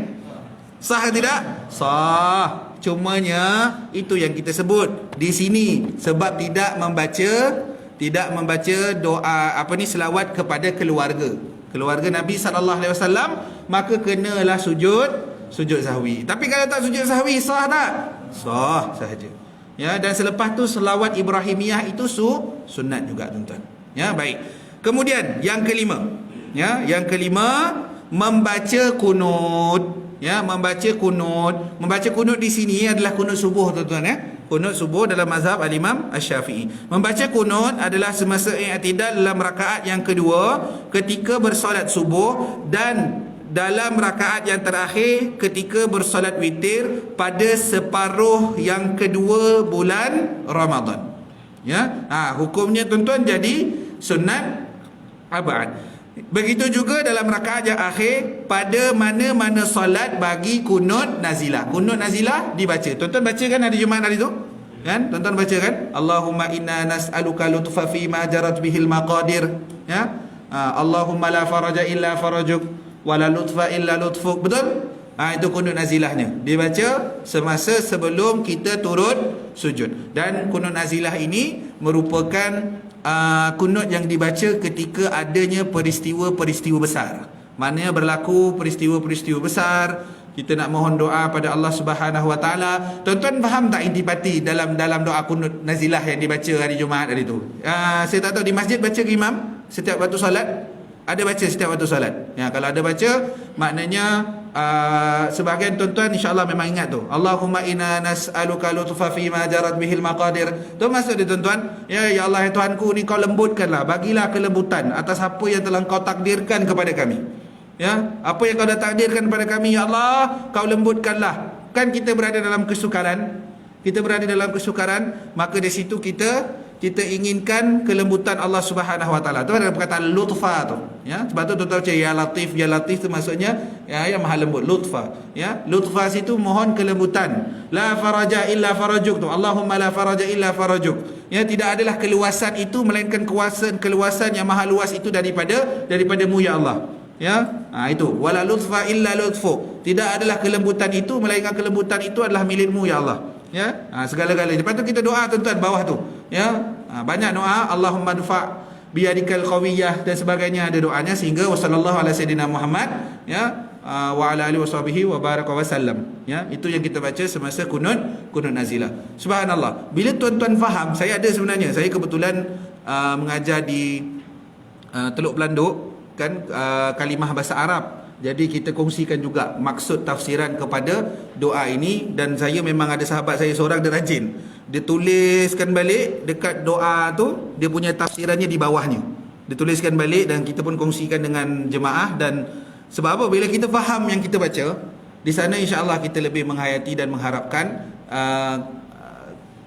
Sah ke tidak? Sah. Cumanya itu yang kita sebut di sini, sebab tidak membaca doa selawat kepada keluarga Nabi sallallahu alaihi wasallam, maka kenalah sujud sahwi. Tapi kalau tak sujud sahwi, sah tak? Sah sahaja. Ya, dan selepas tu selawat Ibrahimiyah itu sunat juga tuan-tuan. Ya, baik. Kemudian yang kelima, membaca kunut. Ya, membaca kunut di sini adalah kunut subuh tuan-tuan ya. Kunut subuh dalam mazhab al-Imam Asy-Syafi'i. Membaca kunut adalah semasa i'tidal dalam rakaat yang kedua ketika bersolat subuh, dan dalam rakaat yang terakhir ketika bersolat witir pada separuh yang kedua bulan Ramadan. Ya, hukumnya tuan-tuan jadi sunnat abad. Begitu juga dalam rakaat yang akhir, pada mana-mana solat bagi kunut nazilah. Kunut nazilah dibaca. Tuan-tuan baca kan hari Jumaat hari tu? Kan? Tuan-tuan baca kan? Allahumma inna nas'aluka lutfa fi ma jarat bihil maqadir. Ya? Allahumma la faraja illa farajuk wa la lutfa illa lutfuk. Betul? Itu kunut nazilahnya. Dibaca semasa sebelum kita turun sujud. Dan kunut nazilah ini merupakan kunut yang dibaca ketika adanya peristiwa-peristiwa besar. Maknanya berlaku peristiwa-peristiwa besar, kita nak mohon doa pada Allah Subhanahu Wa Taala. Tuan-tuan faham tak intipati dalam doa kunut nazilah yang dibaca hari Jumaat hari tu? Saya tak tahu di masjid baca ke imam setiap waktu solat? Ada baca setiap waktu solat. Ya, kalau ada baca, maknanya sebahagian tuan-tuan insya-Allah memang ingat tu. Allahumma inna nas'aluka lutfa fi ma jarat bihil maqadir. Tu maksud dia tuan-tuan. Ya Allah ya Tuhanku, ni kau lembutkanlah, bagilah kelembutan atas apa yang telah kau takdirkan kepada kami. Ya, apa yang kau dah takdirkan kepada kami ya Allah, kau lembutkanlah. Kan kita berada dalam kesukaran. Kita berada dalam kesukaran, maka di situ kita inginkan kelembutan Allah Subhanahu Wa Taala. Tu ada perkataan lutfa tu. Ya, sebab tu tuan-tuan baca ya latif tu maksudnya yang maha lembut, lutfa. Ya, lutfa situ mohon kelembutan. La faraja illa farajuk tu. Allahumma la faraja illa farajuk. Ya, tidak adalah keluasan itu melainkan keluasan yang maha luas itu daripadamu ya Allah. Ya, itu wala lutfa illa lutfu. Tidak adalah kelembutan itu melainkan kelembutan itu adalah milikmu ya Allah. Ya, segala-galanya. Lepas tu kita doa tuan-tuan bawah tu. Ya, banyak doa Allahumma dfa biyadikal qawiyah dan sebagainya, ada doanya sehingga wasallallahu ala sayyidina Muhammad ya wa ala alihi washabihi wa baraka wasallam. Ya, itu yang kita baca semasa kunut nazilah. Subhanallah. Bila tuan-tuan faham, saya sebenarnya kebetulan mengajar di Teluk Pelanduk kan, kalimah bahasa Arab. Jadi kita kongsikan juga maksud tafsiran kepada doa ini. Dan saya memang ada sahabat saya seorang, dia rajin, dia tuliskan balik dekat doa tu, dia punya tafsirannya di bawahnya, dia tuliskan balik dan kita pun kongsikan dengan jemaah. Dan sebab apa? Bila kita faham yang kita baca di sana, insya-Allah kita lebih menghayati dan mengharapkan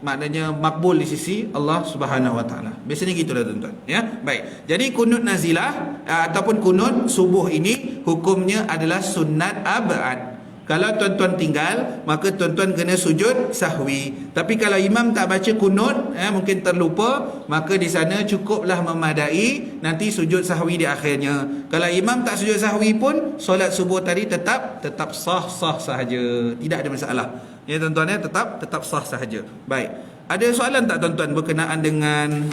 maknanya makbul di sisi Allah Subhanahu Wa Taala. Biasanya gitulah tuan-tuan. Ya, baik. Jadi kunut nazilah ataupun kunut subuh ini hukumnya adalah sunat abad. Kalau tuan-tuan tinggal, maka tuan-tuan kena sujud sahwi. Tapi kalau imam tak baca kunut, mungkin terlupa, maka di sana cukuplah memadai nanti sujud sahwi di akhirnya. Kalau imam tak sujud sahwi pun, solat subuh tadi tetap sah sahaja. Tidak ada masalah. Ya tuan-tuan, ya, tetap sah sahaja. Baik. Ada soalan tak tuan-tuan berkenaan dengan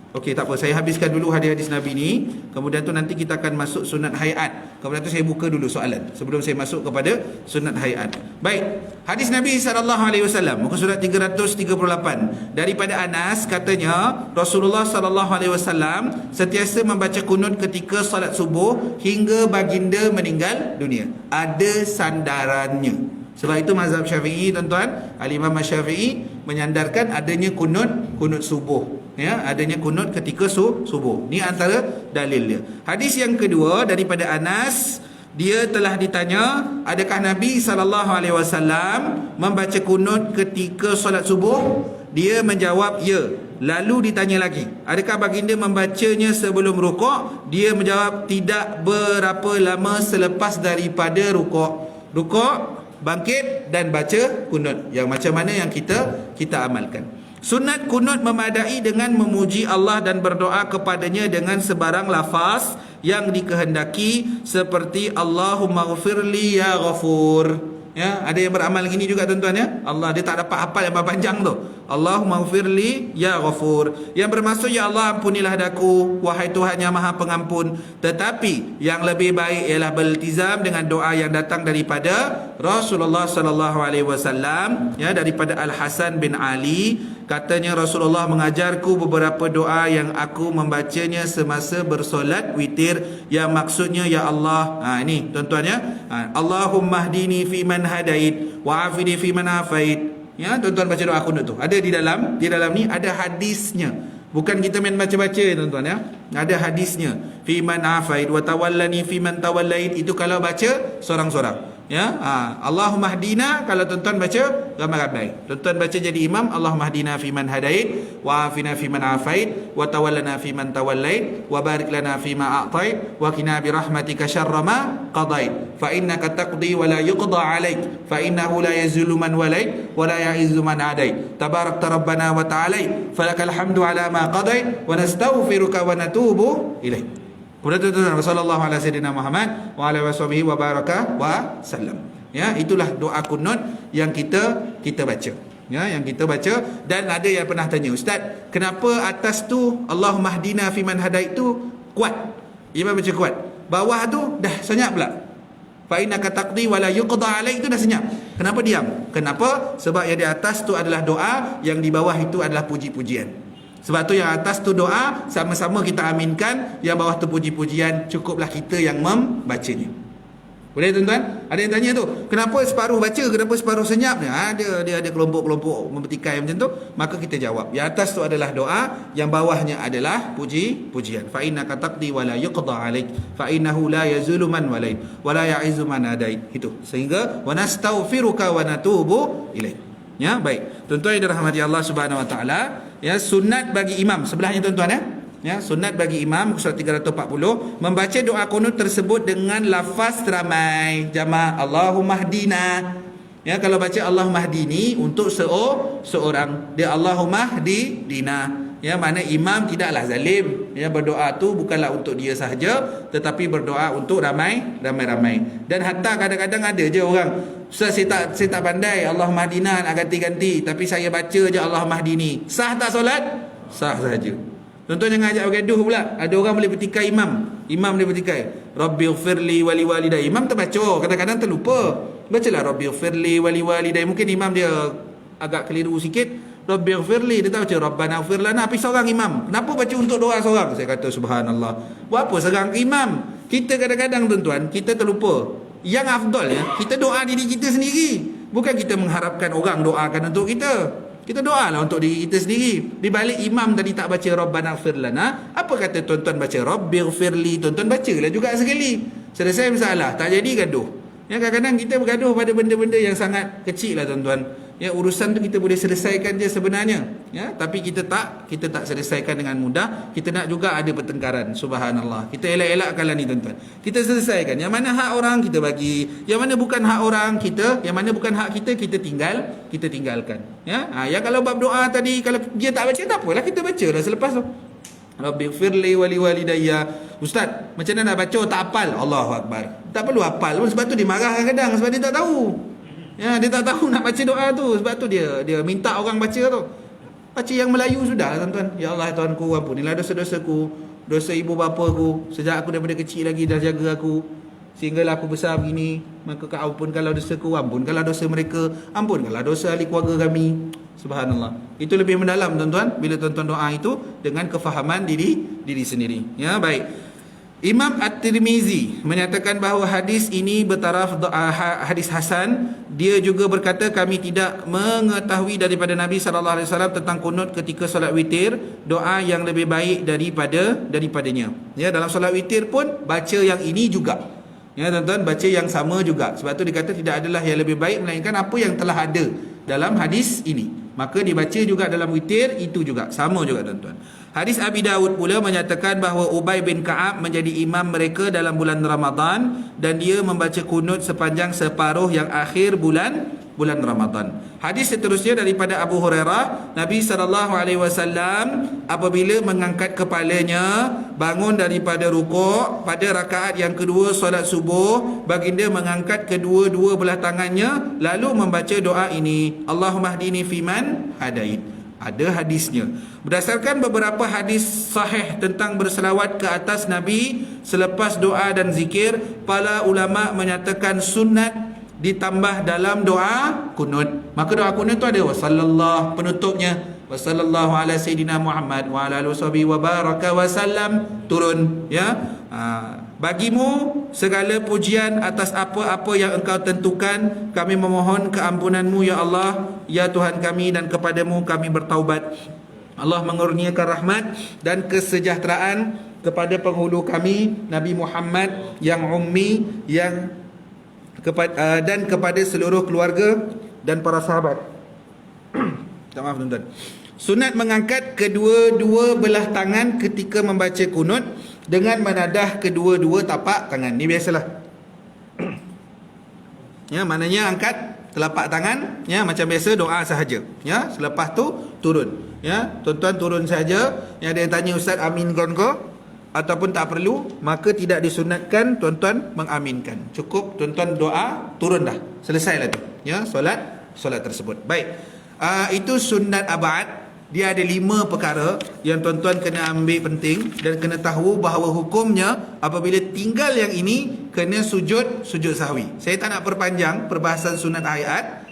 okey, tak apa, saya habiskan dulu hadis-hadis Nabi ni. Kemudian tu nanti kita akan masuk sunat hayat. Kemudian tu saya buka dulu soalan sebelum saya masuk kepada sunat hayat. Baik. Hadis Nabi SAW, muka surat 338. Daripada Anas katanya, Rasulullah SAW sentiasa membaca kunut ketika salat subuh hingga baginda meninggal dunia. Ada sandarannya. Sebab itu mazhab Syafi'i tuan-tuan, Al-Imam Syafi'i menyandarkan adanya kunut subuh. Ya, adanya kunut ketika subuh. Ni antara dalil dia. Hadis yang kedua daripada Anas, dia telah ditanya, adakah Nabi SAW membaca kunut ketika solat subuh? Dia menjawab ya. Lalu ditanya lagi, adakah baginda membacanya sebelum rukuk? Dia menjawab tidak berapa lama selepas daripada rukuk. Rukuk, bangkit dan baca kunut. Yang macam mana yang kita amalkan. Sunat kunut memadai dengan memuji Allah dan berdoa kepadanya dengan sebarang lafaz yang dikehendaki, seperti Allahumma ghfirli ya ghafur. Ya, ada yang beramal gini juga tuan-tuan ya. Allah, dia tak dapat hafal yang panjang tu. Allahumma ghfirli ya ghafur. Yang bermaksud ya Allah ampunilah daku, wahai Tuhan yang Maha Pengampun. Tetapi yang lebih baik ialah beriltizam dengan doa yang datang daripada Rasulullah sallallahu alaihi wasallam, ya, daripada Al Hasan bin Ali. Katanya Rasulullah mengajarku beberapa doa yang aku membacanya semasa bersolat witir, yang maksudnya ya Allah. Ini tuan-tuan ya. Allahumma hdini fi man hadait wa afini fi man afait. Ya, tuan-tuan baca doa kunut tu. Ada di dalam ni ada hadisnya. Bukan kita main baca-baca tuan-tuan ya. Ada hadisnya. Fi man afait wa tawallani fi man tawallait. Itu kalau baca sorang-sorang. Ya, Allahumma hdina, kalau tuan-tuan baca ramai-ramai. Tuan-tuan baca jadi imam, Allahumma hdina fiman hadait, wa afina fiman afait, wa tawallana fiman tawallait, wa barik lana fima a'tait, wa qina bi rahmatika syarra ma qadait. Fa innaka taqdi wa la yuqda 'alaik, fa innahu la yazullu man walait, wa la ya'izzu man adait. Tabarakta rabbana wa ta'ala, falakal hamdu 'ala ma qadait, wa nastaghfiruka wa natubu ilaik. Kemudian tuan-tuan, sallallahu alaihi wasallam Muhammad wa ala washabihi wa baraka wa sallam. Ya, itulah doa kunut yang kita baca. Ya, yang kita baca. Dan ada yang pernah tanya, ustaz, kenapa atas tu Allahumma hdina fiman hadait tu kuat? Imam baca kuat. Bawah tu dah senyap pula. Fa innaka taqdi wa la yuqda alaik, itu dah senyap. Kenapa diam? Kenapa? Sebab yang di atas tu adalah doa, yang di bawah itu adalah puji-pujian. Sebab tu yang atas tu doa, sama-sama kita aminkan, yang bawah tu puji-pujian, cukuplah kita yang membacanya. Boleh tuan-tuan? Ada yang tanya tu, kenapa separuh baca, kenapa separuh senyap? Dia ada kelompok-kelompok mempertikai macam tu. Maka kita jawab, yang atas tu adalah doa, yang bawahnya adalah puji-pujian. Fa innaka taqdi wa la yuqda alaik, fa innahu la yazulu man walait, wa la ya'izzu man adait. Itu. Sehingga wa nastaghfiruka wa natubu ilaik. Ya, baik. Tuan-tuan yang dirahmati Allah Subhanahu wa taala, ya, sunat bagi imam sebelahnya tuan-tuan, ya. Ya, sunat bagi imam surat 340 membaca doa kunut tersebut dengan lafaz ramai jamak Allahumma hdina. Ya, kalau baca Allahumma hdini untuk seorang, dia Allahumma hdina. Ya, mana imam tidaklah zalim. Ya, berdoa tu bukanlah untuk dia sahaja, tetapi berdoa untuk ramai. Dan hatta kadang-kadang ada je orang, ustaz, saya tak pandai Allahumma hdina nak ganti-ganti, tapi saya baca je Allahumma hdini. Sah tak solat? Sah saja. Tuan-tuan jangan ajak bergaduh pula. Ada orang boleh bertikai imam dia bertikai, Rabbighfirli wali walidai. Imam terbaca, kadang-kadang terlupa. Bacalah Rabbighfirli wali walidai. Mungkin imam dia agak keliru sikit. Rabbighfirli, dia tak baca Rabbana ighfir lana. Tapi seorang imam, kenapa baca untuk doa seorang? Saya kata subhanallah. Buat apa serang imam? Kita kadang-kadang tuan-tuan, kita terlupa. Yang afdalnya, kita doa diri kita sendiri. Bukan kita mengharapkan orang doakan untuk kita. Kita doalah untuk diri kita sendiri. Di balik imam tadi tak baca Rabbana ighfir lana, apa kata tuan-tuan baca Rabbighfirli? Tuan-tuan bacalah juga sekali. Selesai masalah, tak jadi gaduh. Ya, kadang-kadang kita bergaduh pada benda-benda yang sangat kecil lah tuan-tuan. Ya, urusan tu kita boleh selesaikan je sebenarnya. Ya, tapi kita tak selesaikan dengan mudah. Kita nak juga ada pertengkaran. Subhanallah. Kita elak-elakkanlah ni tuan-tuan. Kita selesaikan. Yang mana hak orang kita bagi, yang mana bukan hak orang kita, yang mana bukan hak kita kita tinggalkan. Ya, yang kalau bab doa tadi, kalau dia tak baca tak apalah, kita bacalah selepas tu. Rabbighfirli wali walidayya. Ustaz, macam mana nak baca tak hafal? Allahu akbar. Tak perlu hafal pun, sebab tu dia marah kadang-kadang, sebab dia tak tahu. Ya, dia tak tahu nak baca doa tu, sebab tu dia minta orang baca tu. Baca yang Melayu sudah tuan-tuan. Ya Allah Tuhanku, ampunilah dosa-dosaku, dosa ibu bapaku, sejak aku daripada kecil lagi dah jaga aku, sehinggalah aku besar begini. Maka kau ampunkanlah dosaku, ampunkanlah dosa mereka, ampunkanlah dosa ahli keluarga kami. Subhanallah. Itu lebih mendalam tuan-tuan bila tuan-tuan doa itu dengan kefahaman diri sendiri. Ya, baik. Imam At-Tirmizi menyatakan bahawa hadis ini bertaraf hadis hasan. Dia juga berkata, kami tidak mengetahui daripada Nabi SAW tentang kunut ketika solat witir doa yang lebih baik daripadanya. Ya, dalam solat witir pun baca yang ini juga. Ya, tuan-tuan, baca yang sama juga. Sebab tu dikata tidak adalah yang lebih baik melainkan apa yang telah ada dalam hadis ini. Maka dibaca juga dalam witir itu juga sama juga tuan-tuan. Hadis Abi Dawud pula menyatakan bahawa Ubay bin Ka'ab menjadi imam mereka dalam bulan Ramadan dan dia membaca kunut sepanjang separuh yang akhir bulan Ramadan. Hadis seterusnya daripada Abu Hurairah, Nabi SAW apabila mengangkat kepalanya bangun daripada rukuk pada rakaat yang kedua solat subuh, baginda mengangkat kedua-dua belah tangannya lalu membaca doa ini, Allahumma hdini fiman hadait. Ada hadisnya. Berdasarkan beberapa hadis sahih tentang berselawat ke atas Nabi selepas doa dan zikir, para ulama menyatakan sunat ditambah dalam doa kunut. Maka doa kunut tu ada wasallallahu penutupnya, wasallallahu ala sayyidina Muhammad wa ala alihi wa baraka wa sallam turun. Ya, bagimu segala pujian atas apa-apa yang engkau tentukan. Kami memohon keampunanmu ya Allah, ya Tuhan kami, dan kepadamu kami bertaubat. Allah mengurniakan rahmat dan kesejahteraan kepada penghulu kami Nabi Muhammad yang ummi, yang dan kepada seluruh keluarga dan para sahabat. Tak, maaf tuan-tuan. Sunat mengangkat kedua-dua belah tangan ketika membaca kunut dengan menadah kedua-dua tapak tangan. Ni biasalah. Ya, maknanya angkat telapak tangan, ya, macam biasa doa sahaja. Ya, selepas tu turun. Ya, tuan-tuan turun sahaja. Yang ada yang tanya, Ustaz amin kon ke? Ataupun tak perlu, maka tidak disunatkan tuan-tuan mengaminkan. Cukup tuan-tuan doa, turun dah. Selesailah tu. Ya, solat tersebut. Baik. Itu sunat abad. Dia ada 5 perkara yang tuan-tuan kena ambil penting dan kena tahu bahawa hukumnya apabila tinggal yang ini kena sujud sahwi. Saya tak nak perpanjang perbahasan sunat ayat.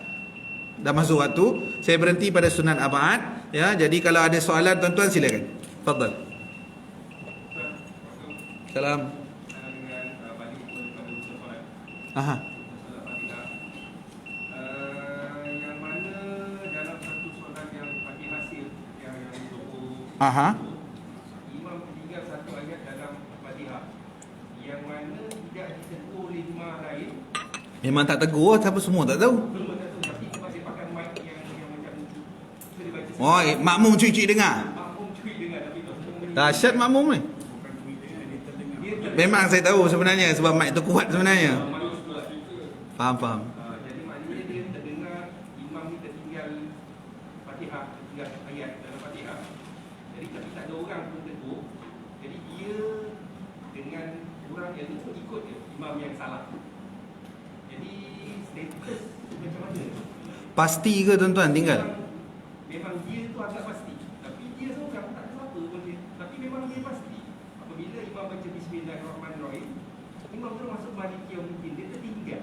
Dah masuk waktu. Saya berhenti pada sunat abad. Ya, jadi kalau ada soalan tuan-tuan silakan. Fadal. Salam. Aha. Aha. Imam tinggal satu ayat dalam Fatihah yang mana tidak ditegur oleh imam lain. Memang tak tegur, siapa semua tak tahu. Belum tak tahu, tapi dia pakai mic yang macam itu. So dia baca. Oh, makmum cuy-cuy dengar. Makmum cuy dengar tapi tak semua. Dahsyat makmum ni. Memang saya tahu sebenarnya sebab mic tu kuat sebenarnya. Faham. Jadi maknanya dia terdengar imam ni tertinggal Fatihah, tertinggal ayat dalam Fatihah. Jadi tapi tak ada orang pun tegur. Jadi dia dengan orang yang ikut dia, imam yang salah. Jadi status macam mana? Pasti ke tuan-tuan tinggal? Memang dia tu agak pasti. Tapi dia seorang tak ada apa pun dia. Tapi memang dia pasti. Apabila imam baca Bismillahirrahmanirrahim, imam tu masuk Malikiyah mungkin dia tertinggal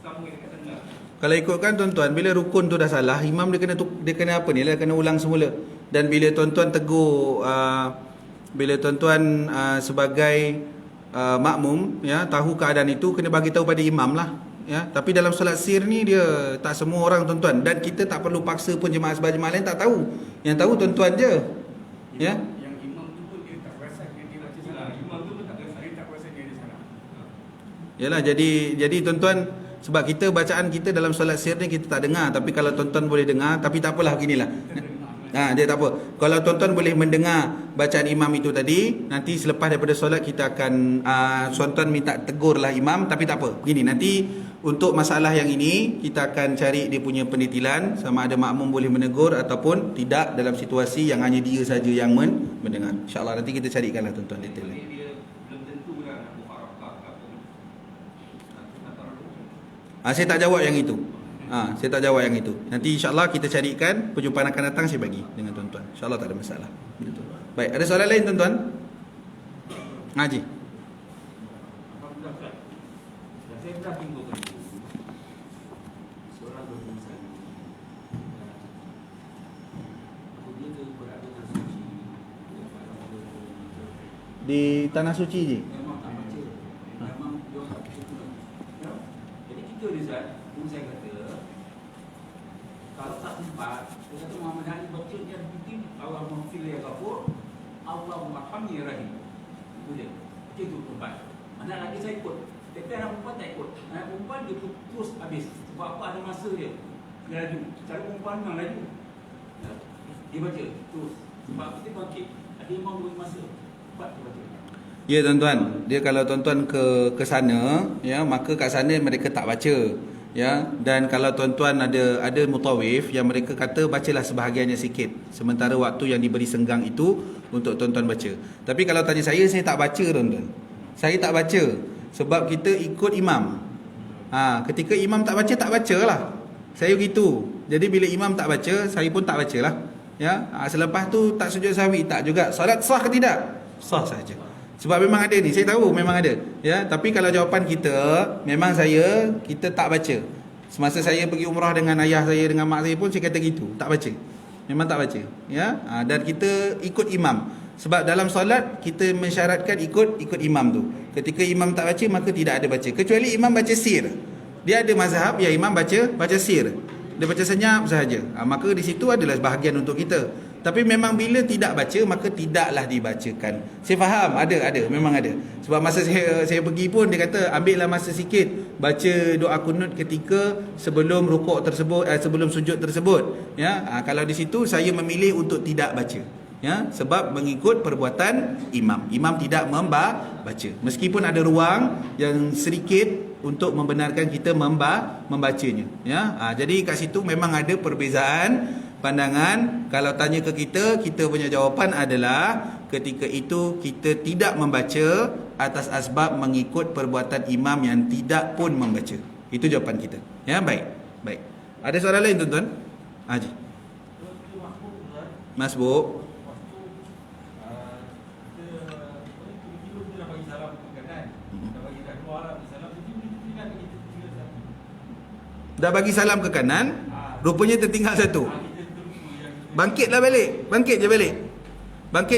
sama dekat tengah. Kalau ikutkan tuan-tuan, bila rukun tu dah salah, imam dia kena apa ni? Dia kena ulang semula. Dan bila tuan-tuan tegur, bila tuan-tuan sebagai makmum, ya, tahu keadaan itu, kena bagi tahu pada imam lah. Ya, tapi dalam solat sir ni dia tak semua orang tuan-tuan, dan kita tak perlu paksa pun jemaah sebab jemaah lain tak tahu. Yang tahu tuan-tuan je. Ya. Yang imam tu pun dia tak perasan dia baca salah. Imam tu pun tak perasan dia ada salah. Yalah, jadi tuan-tuan, sebab kita bacaan kita dalam solat sir ni kita tak dengar, tapi kalau tuan-tuan boleh dengar, tapi tak apalah beginilah. Dia tak apa. Kalau tuan-tuan boleh mendengar bacaan imam itu tadi, nanti selepas daripada solat kita akan tuan-tuan minta tegurlah imam, tapi tak apa. Begini, nanti untuk masalah yang ini kita akan cari dia punya pendetilan sama ada makmum boleh menegur ataupun tidak dalam situasi yang hanya dia saja yang mendengar. InsyaAllah nanti kita carikanlah tuan-tuan detail. Dia belum tentu lah nak mufarakah ke apa. Saya tak jawab yang itu. Saya tak jawab yang itu. Nanti insyaAllah kita carikan, perjumpaan akan datang saya bagi dengan tuan-tuan. InsyaAllah tak ada masalah. Betul. Baik, ada soalan lain tuan-tuan? Haji. Saya pernah timbulkan seorang berurusan apabila dia berada dalam suci Di tanah suci je? memang tak baca. Memang dia tak baca pula. Jadi kita Rizal, pun saya kata kalau tak sempat, dia kata Muhammad Ali baca dia bikin Allahumma fil ya ghafur, Allahumma arhamni ya rahim. Itu dia. Itu tempat. Mana lagi saya ikut. Tapi anak perempuan tak ikut. Anak perempuan dia terus habis. Sebab apa, ada masa dia. Dia laju. Cara perempuan memang laju. Dia baca terus. Sebab kita bangkit. Ada imam beri masa. Cepat dia baca. Ya tuan-tuan, dia kalau tuan-tuan ke sana, ya, maka kat sana mereka tak baca. Ya, dan kalau tuan-tuan ada mutawif yang mereka kata bacalah sebahagiannya sikit sementara waktu yang diberi senggang itu untuk tuan-tuan baca. Tapi kalau tanya saya tak baca tuan-tuan. Saya tak baca sebab kita ikut imam. Ketika imam tak bacalah. Saya begitu. Jadi bila imam tak baca, saya pun tak bacalah. Ya, selepas tu tak sujud sahwi, tak juga. Solat sah ke tidak? Sah saja. Sebab memang ada ni, saya tahu memang ada. Ya, tapi kalau jawapan kita, memang kita tak baca. Semasa saya pergi umrah dengan ayah saya, dengan mak saya pun saya kata gitu, tak baca. Memang tak baca. Ya, dan kita ikut imam. Sebab dalam solat kita mensyaratkan ikut imam tu. Ketika imam tak baca, maka tidak ada baca. Kecuali imam baca sir. Dia ada mazhab yang imam baca sir. dia baca senyap sahaja, maka di situ adalah bahagian untuk kita. Tapi memang bila tidak baca, maka tidaklah dibacakan. Saya faham, ada, memang ada. Sebab masa saya pergi pun, dia kata ambillah masa sikit baca doa kunut ketika sebelum rukuk tersebut, sebelum sujud tersebut. Ya, kalau di situ saya memilih untuk tidak baca. Ya, sebab mengikut perbuatan imam. Imam tidak membaca. Meskipun ada ruang yang sedikit untuk membenarkan kita membacanya. Ya, jadi kat situ memang ada perbezaan pandangan. Kalau tanya ke kita, kita punya jawapan adalah ketika itu kita tidak membaca atas asbab mengikut perbuatan imam yang tidak pun membaca. Itu jawapan kita. Ya, baik. Ada soalan lain tuan-tuan? Haji. Masbuk. Dah bagi salam ke kanan, rupanya tertinggal satu. Bangkitlah balik. Bangkit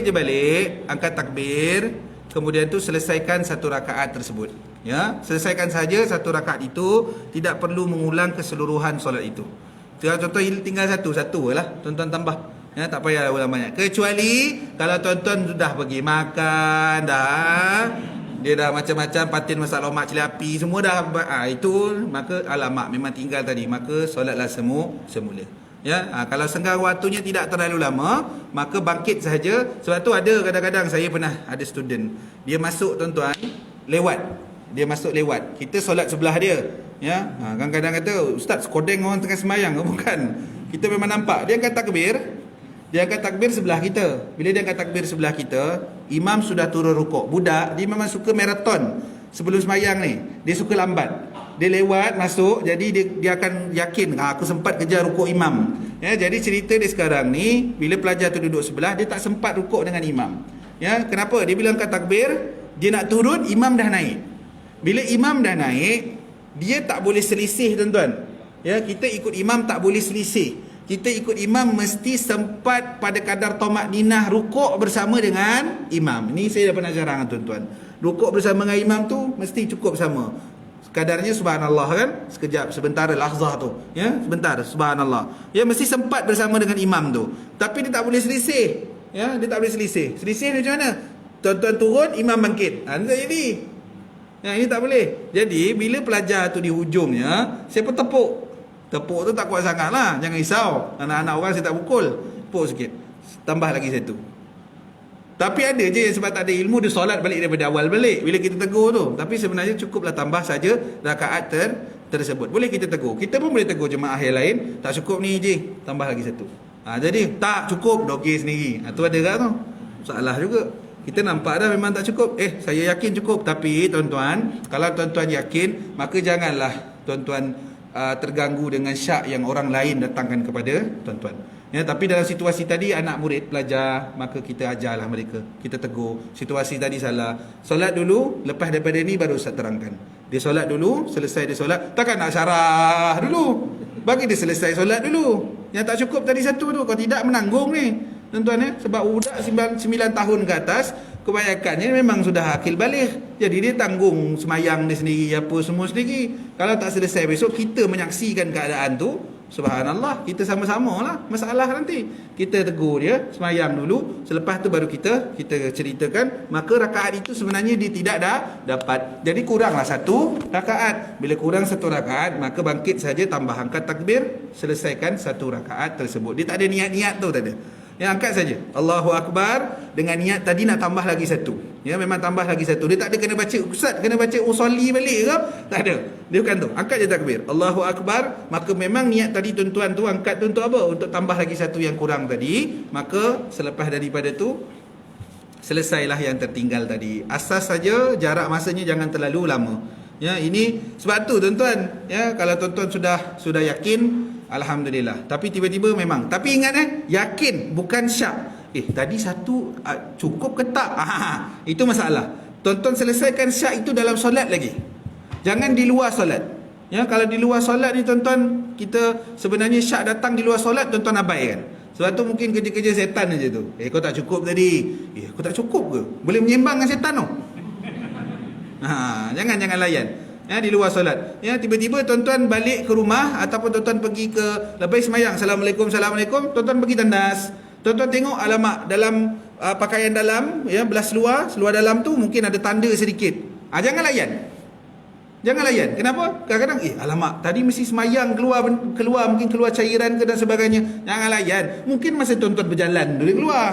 je balik, angkat takbir, kemudian tu selesaikan satu rakaat tersebut. Ya, selesaikan saja satu rakaat itu, tidak perlu mengulang keseluruhan solat itu. Contoh tinggal satu lah, tuan-tuan tambah. Ya, tak payah ulang banyak. Kecuali kalau tuan-tuan sudah pergi makan dah, dia dah macam-macam patin masak lomak cili api semua dah, itu maka alamak memang tinggal tadi, maka solatlah semula. Ya, kalau senggang waktunya tidak terlalu lama, maka bangkit sahaja. Sebab tu ada kadang-kadang saya pernah ada student, dia masuk tuan-tuan lewat. Kita solat sebelah dia. Ya, kadang-kadang kata ustaz kodeng orang tengah sembahyang. Bukan. Kita memang nampak dia angkat takbir sebelah kita. Bila dia angkat takbir sebelah kita, imam sudah turun rukuk. Budak dia memang suka maraton sebelum sembahyang ni. Dia suka lambat. Dia lewat masuk, jadi dia akan yakin aku sempat kejar rukuk imam. Ya, jadi cerita dia sekarang ni, bila pelajar tu duduk sebelah, dia tak sempat rukuk dengan imam. Ya, kenapa? Dia bila angkat takbir, dia nak turun, imam dah naik. Bila imam dah naik, dia tak boleh selisih tuan-tuan. Ya, kita ikut imam tak boleh selisih. Kita ikut imam mesti sempat pada kadar tomak ninah rukuk bersama dengan imam. Ini saya dah pernah jarang tuan-tuan. Rukuk bersama dengan imam tu mesti cukup sama. Kadarnya subhanallah kan? Sekejap, sebentar lahzah tu. Ya, sebentar subhanallah. Ya, mesti sempat bersama dengan imam tu. Tapi dia tak boleh selisih. Ya, dia tak boleh selisih. Selisih macam mana? Tuan-tuan turun, imam bangkit. Tak jadi. Ya, ini tak boleh. Jadi bila pelajar tu di hujungnya, saya pun tepuk tu tak kuat sangat lah. Jangan risau, anak-anak orang saya tak pukul. Tepuk sikit, tambah lagi satu. Tapi ada je yang sebab tak ada ilmu, dia solat balik daripada awal balik bila kita tegur tu. Tapi sebenarnya cukuplah tambah saja rakaat tersebut. Boleh kita tegur. Kita pun boleh tegur jemaah yang lain, tak cukup ni je, tambah lagi satu. Jadi tak cukup, dogil sendiri. Tu ada tak tu? Salah juga. Kita nampak dah memang tak cukup. Saya yakin cukup. Tapi tuan-tuan, kalau tuan-tuan yakin, maka janganlah tuan-tuan terganggu dengan syak yang orang lain datangkan kepada tuan-tuan. Ya, tapi dalam situasi tadi anak murid pelajar, maka kita ajarlah mereka, kita tegur. Situasi tadi salah, solat dulu, lepas daripada ni baru Ustaz terangkan. Dia solat dulu, selesai dia solat, takkan nak syarah dulu, bagi dia selesai solat dulu. Yang tak cukup tadi satu tu, kau tidak menanggung ni tuan-tuan. Sebab budak 9 tahun ke atas, kebanyakannya memang sudah akil baligh. Jadi dia tanggung semayang dia sendiri, apa semua sendiri. Kalau tak selesai besok, kita menyaksikan keadaan tu, subhanallah, kita sama-sama lah masalah nanti. Kita tegur dia, semayang dulu, selepas tu baru kita ceritakan. Maka rakaat itu sebenarnya dia tidak dapat. Jadi kuranglah satu rakaat. Bila kurang satu rakaat, maka bangkit saja, tambah angkat takbir, selesaikan satu rakaat tersebut. Dia tak ada niat-niat tu, tak ada. Yang angkat saja Allahu Akbar dengan niat tadi nak tambah lagi satu. Ya, memang tambah lagi satu. Dia tak ada kena baca ustaz, kena baca usolli balik ke? Tak ada. Dia bukan tu. Angkat je takbir Allahu Akbar. Maka memang niat tadi tuan-tuan tu angkat tu untuk apa? Untuk tambah lagi satu yang kurang tadi. Maka selepas daripada tu, selesailah yang tertinggal tadi. Asas saja jarak masanya jangan terlalu lama. Ya, ini sebab tu tuan-tuan, ya, kalau tuan-tuan sudah yakin, alhamdulillah. Tapi tiba-tiba memang, tapi ingat yakin bukan syak. Tadi satu cukup ke tak? Itu masalah. Tuan-tuan selesaikan syak itu dalam solat lagi. Jangan di luar solat. Ya, kalau di luar solat ni tuan-tuan, kita sebenarnya syak datang di luar solat, tuan-tuan abaikan. Sebab tu mungkin kerja-kerja setan aja tu. Kau tak cukup tadi. Kau tak cukup ke? Boleh menyembang dengan setan tu. Jangan layan. di luar solat. Tiba-tiba tuan-tuan balik ke rumah ataupun tuan-tuan pergi ke lepas semayang, Assalamualaikum, tuan-tuan pergi tandas. Tuan-tuan tengok, alamak, dalam pakaian dalam, belah seluar dalam tu mungkin ada tanda sedikit. Jangan layan. Kenapa? Kadang-kadang alamak, tadi mesti semayang, keluar mungkin keluar cairan ke dan sebagainya. Jangan layan. Mungkin masa tuan-tuan berjalan tu dia keluar.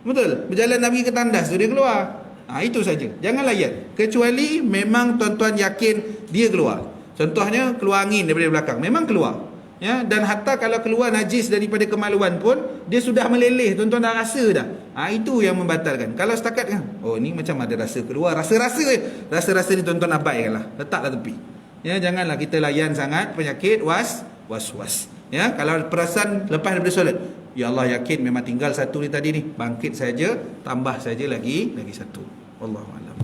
Betul? Berjalan Nabi ke tandas tu dia keluar. Itu saja. Jangan layan. Kecuali memang tuan-tuan yakin dia keluar. Contohnya keluar angin daripada belakang. Memang keluar. Dan hatta kalau keluar najis daripada kemaluan pun, dia sudah meleleh. Tuan-tuan dah rasa dah. Itu yang membatalkan. Kalau setakat kan, ni macam ada rasa keluar. Rasa-rasa ni tuan-tuan abaikanlah. Letaklah tepi. Janganlah kita layan sangat penyakit was-was. Kalau perasan lepas daripada solat, ya Allah, yakin memang tinggal satu ni tadi ni, bangkit saja, tambah saja lagi satu. Wallahu a'lam.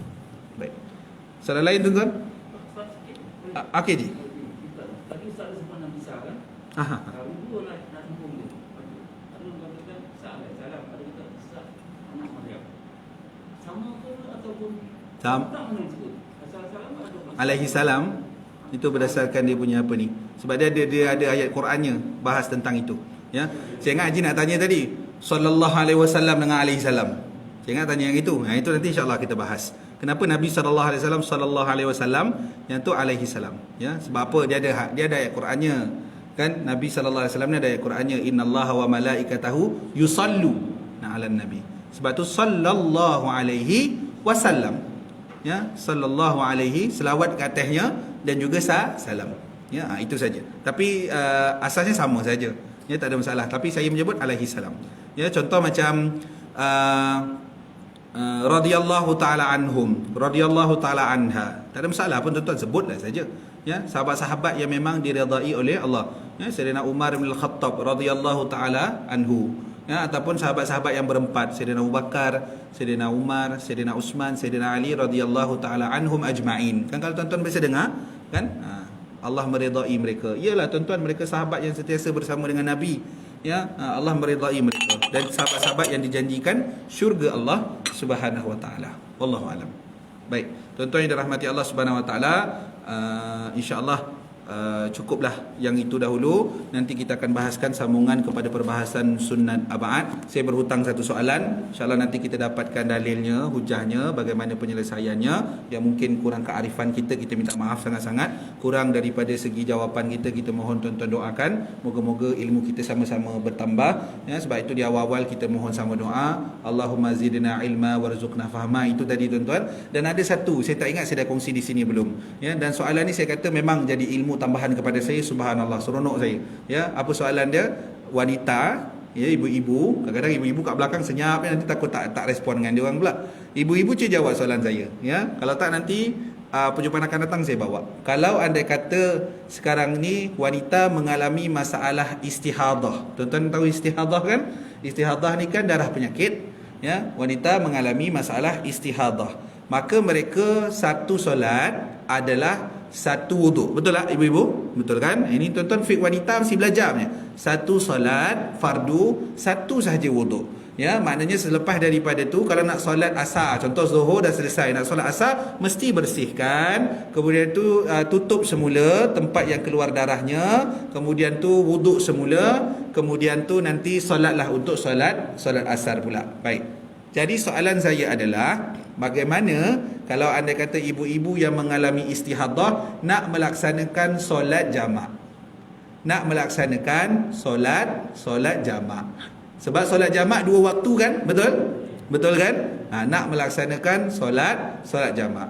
Baik. Soalan lain tuan-tuan? Okey ji. Tadi Ustaz sebut Nabi Isa kan? Dua nak sambung dia. Ada yang katakan Isa alaihissalam, ada yang kata Isa anak Maryam. Sama ke ataupun tak mana sebut? Asal-asalam ada alaihi salam. Itu berdasarkan dia punya apa ni? Sebab dia ada ayat Qurannya bahas tentang itu. Saya ingat Haji nak tanya tadi, sallallahu alaihi wasallam dengan alaihi salam. Saya ingat tanya yang itu. Itu nanti insya-Allah kita bahas. Kenapa Nabi sallallahu alaihi wasallam yang tu alaihi salam? Sebab apa? Dia ada ayat Qurannya. Kan Nabi sallallahu alaihi wasallam ni ada ayat Qurannya, innallaha wa malaikatahu yusalluna 'alan nabi. Sebab tu sallallahu alaihi wasallam. Sallallahu alaihi, selawat ke atasnya dan juga salam. Itu saja. Tapi asasnya sama saja. Tak ada masalah. Tapi saya menyebut alaihi salam. Contoh macam radhiyallahu taala anhum, radhiyallahu taala anha. Tak ada masalah pun, tuan-tuan sebutlah saja. Sahabat-sahabat yang memang diridai oleh Allah. Sayyidina Umar bin Al-Khattab radhiyallahu taala anhu. Ataupun sahabat-sahabat yang berempat, Sayyidina Abu Bakar, Sayyidina Umar, Sayyidina Uthman, Sayyidina Ali radhiyallahu taala anhum ajma'in. Kan kalau tuan-tuan biasa dengar, kan? Allah meridai mereka. Iyalah tuan-tuan, mereka sahabat yang sentiasa bersama dengan Nabi. Allah meridai mereka dan sahabat-sahabat yang dijanjikan syurga Allah Subhanahu wa taala. Wallahu alam. Baik, tuan-tuan yang dirahmati Allah Subhanahu wa taala, insya-Allah cukuplah yang itu dahulu. Nanti kita akan bahaskan sambungan kepada perbahasan sunat ab'ad. Saya berhutang satu soalan, insya-Allah nanti kita dapatkan dalilnya, hujahnya, bagaimana penyelesaiannya. Yang mungkin kurang kearifan kita minta maaf sangat-sangat. Kurang daripada segi jawapan kita mohon tuan-tuan doakan. Moga-moga ilmu kita sama-sama bertambah. Sebab itu di awal-awal kita mohon sama doa, Allahumma zidna ilma warzuqna fahma. Itu tadi tuan-tuan. Dan ada satu, saya tak ingat saya dah kongsi di sini belum. Dan soalan ni saya kata memang jadi ilmu tambahan kepada saya, subhanallah, seronok saya. Apa soalan dia? Wanita, ibu-ibu, kadang-kadang ibu-ibu kat belakang senyap, nanti takut tak respon dengan dia orang pula. Ibu-ibu je jawab soalan saya. Kalau tak nanti perjumpaan akan datang saya bawa. Kalau anda kata sekarang ni wanita mengalami masalah istihadah. Tuan-tuan tahu istihadah kan? Istihadah ni kan darah penyakit. Wanita mengalami masalah istihadah. Maka mereka satu solat adalah satu wuduk. Betul tak ibu-ibu? Betul kan? Ini tuan-tuan fiqh wanita mesti belajar punya. Satu solat fardu, satu sahaja wuduk. Maknanya selepas daripada tu, kalau nak solat asar, contoh Zuhur dah selesai, nak solat asar mesti bersihkan. Kemudian tu tutup semula tempat yang keluar darahnya. Kemudian tu wuduk semula. Kemudian tu nanti solatlah untuk solat asar pula. Baik. Jadi soalan saya adalah, bagaimana kalau anda kata ibu-ibu yang mengalami istihadah nak melaksanakan solat jamak? Nak melaksanakan solat jamak. Sebab solat jamak dua waktu kan? Betul? Betul kan? Nak melaksanakan solat jamak.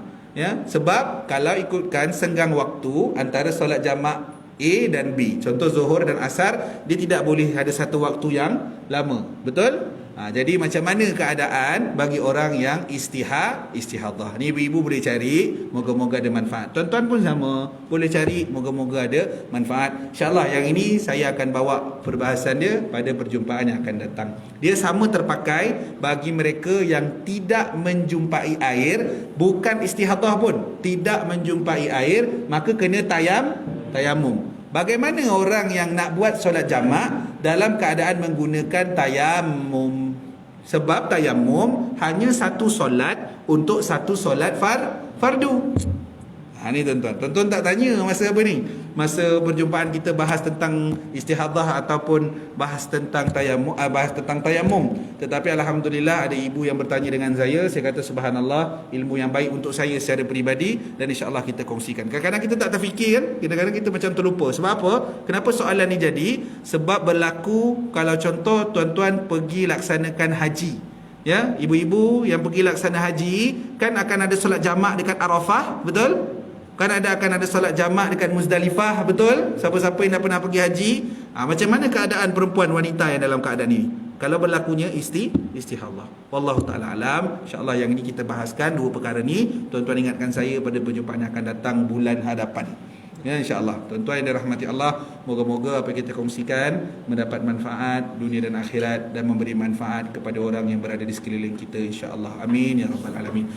Sebab kalau ikutkan senggang waktu antara solat jamak A dan B, contoh Zuhur dan Asar, dia tidak boleh ada satu waktu yang lama. Betul? Jadi macam mana keadaan bagi orang yang istihadah? Ni ibu-ibu boleh cari, moga-moga ada manfaat. Tuan-tuan pun sama, boleh cari, moga-moga ada manfaat. InsyaAllah yang ini saya akan bawa perbahasan dia pada perjumpaan yang akan datang. Dia sama terpakai bagi mereka yang tidak menjumpai air, bukan istihadah pun, tidak menjumpai air, maka kena tayamum. Bagaimana orang yang nak buat solat jamak dalam keadaan menggunakan tayamum? Sebab tayamum hanya satu solat untuk satu solat fardu. Ni tuan-tuan. Tuan-tuan tak tanya masa apa ni? Masa perjumpaan kita bahas tentang istihadah ataupun bahas tentang tayamum. Tetapi alhamdulillah ada ibu yang bertanya dengan saya kata subhanallah, ilmu yang baik untuk saya secara peribadi, dan insya-Allah kita kongsikan. Kadang-kadang kita tak terfikir kan? Kadang-kadang kita macam terlupa. Sebab apa? Kenapa soalan ni jadi? Sebab berlaku kalau contoh tuan-tuan pergi laksanakan haji. Ya, ibu-ibu yang pergi laksana haji kan akan ada solat jamak dekat Arafah, betul? Kan akan ada solat jamak dekat Muzdalifah, betul? Siapa-siapa yang dah pernah pergi haji, macam mana keadaan perempuan wanita yang dalam keadaan ini? Kalau berlakunya istihadah. Wallahu taala alam. Insya-Allah yang ini kita bahaskan dua perkara ni. Tuan-tuan ingatkan saya pada perjumpaan yang akan datang bulan hadapan. Ya, insya-Allah. Tuan-tuan yang dirahmati Allah, moga-moga apa yang kita kongsikan mendapat manfaat dunia dan akhirat dan memberi manfaat kepada orang yang berada di sekeliling kita, insya-Allah. Amin ya rabbal alamin.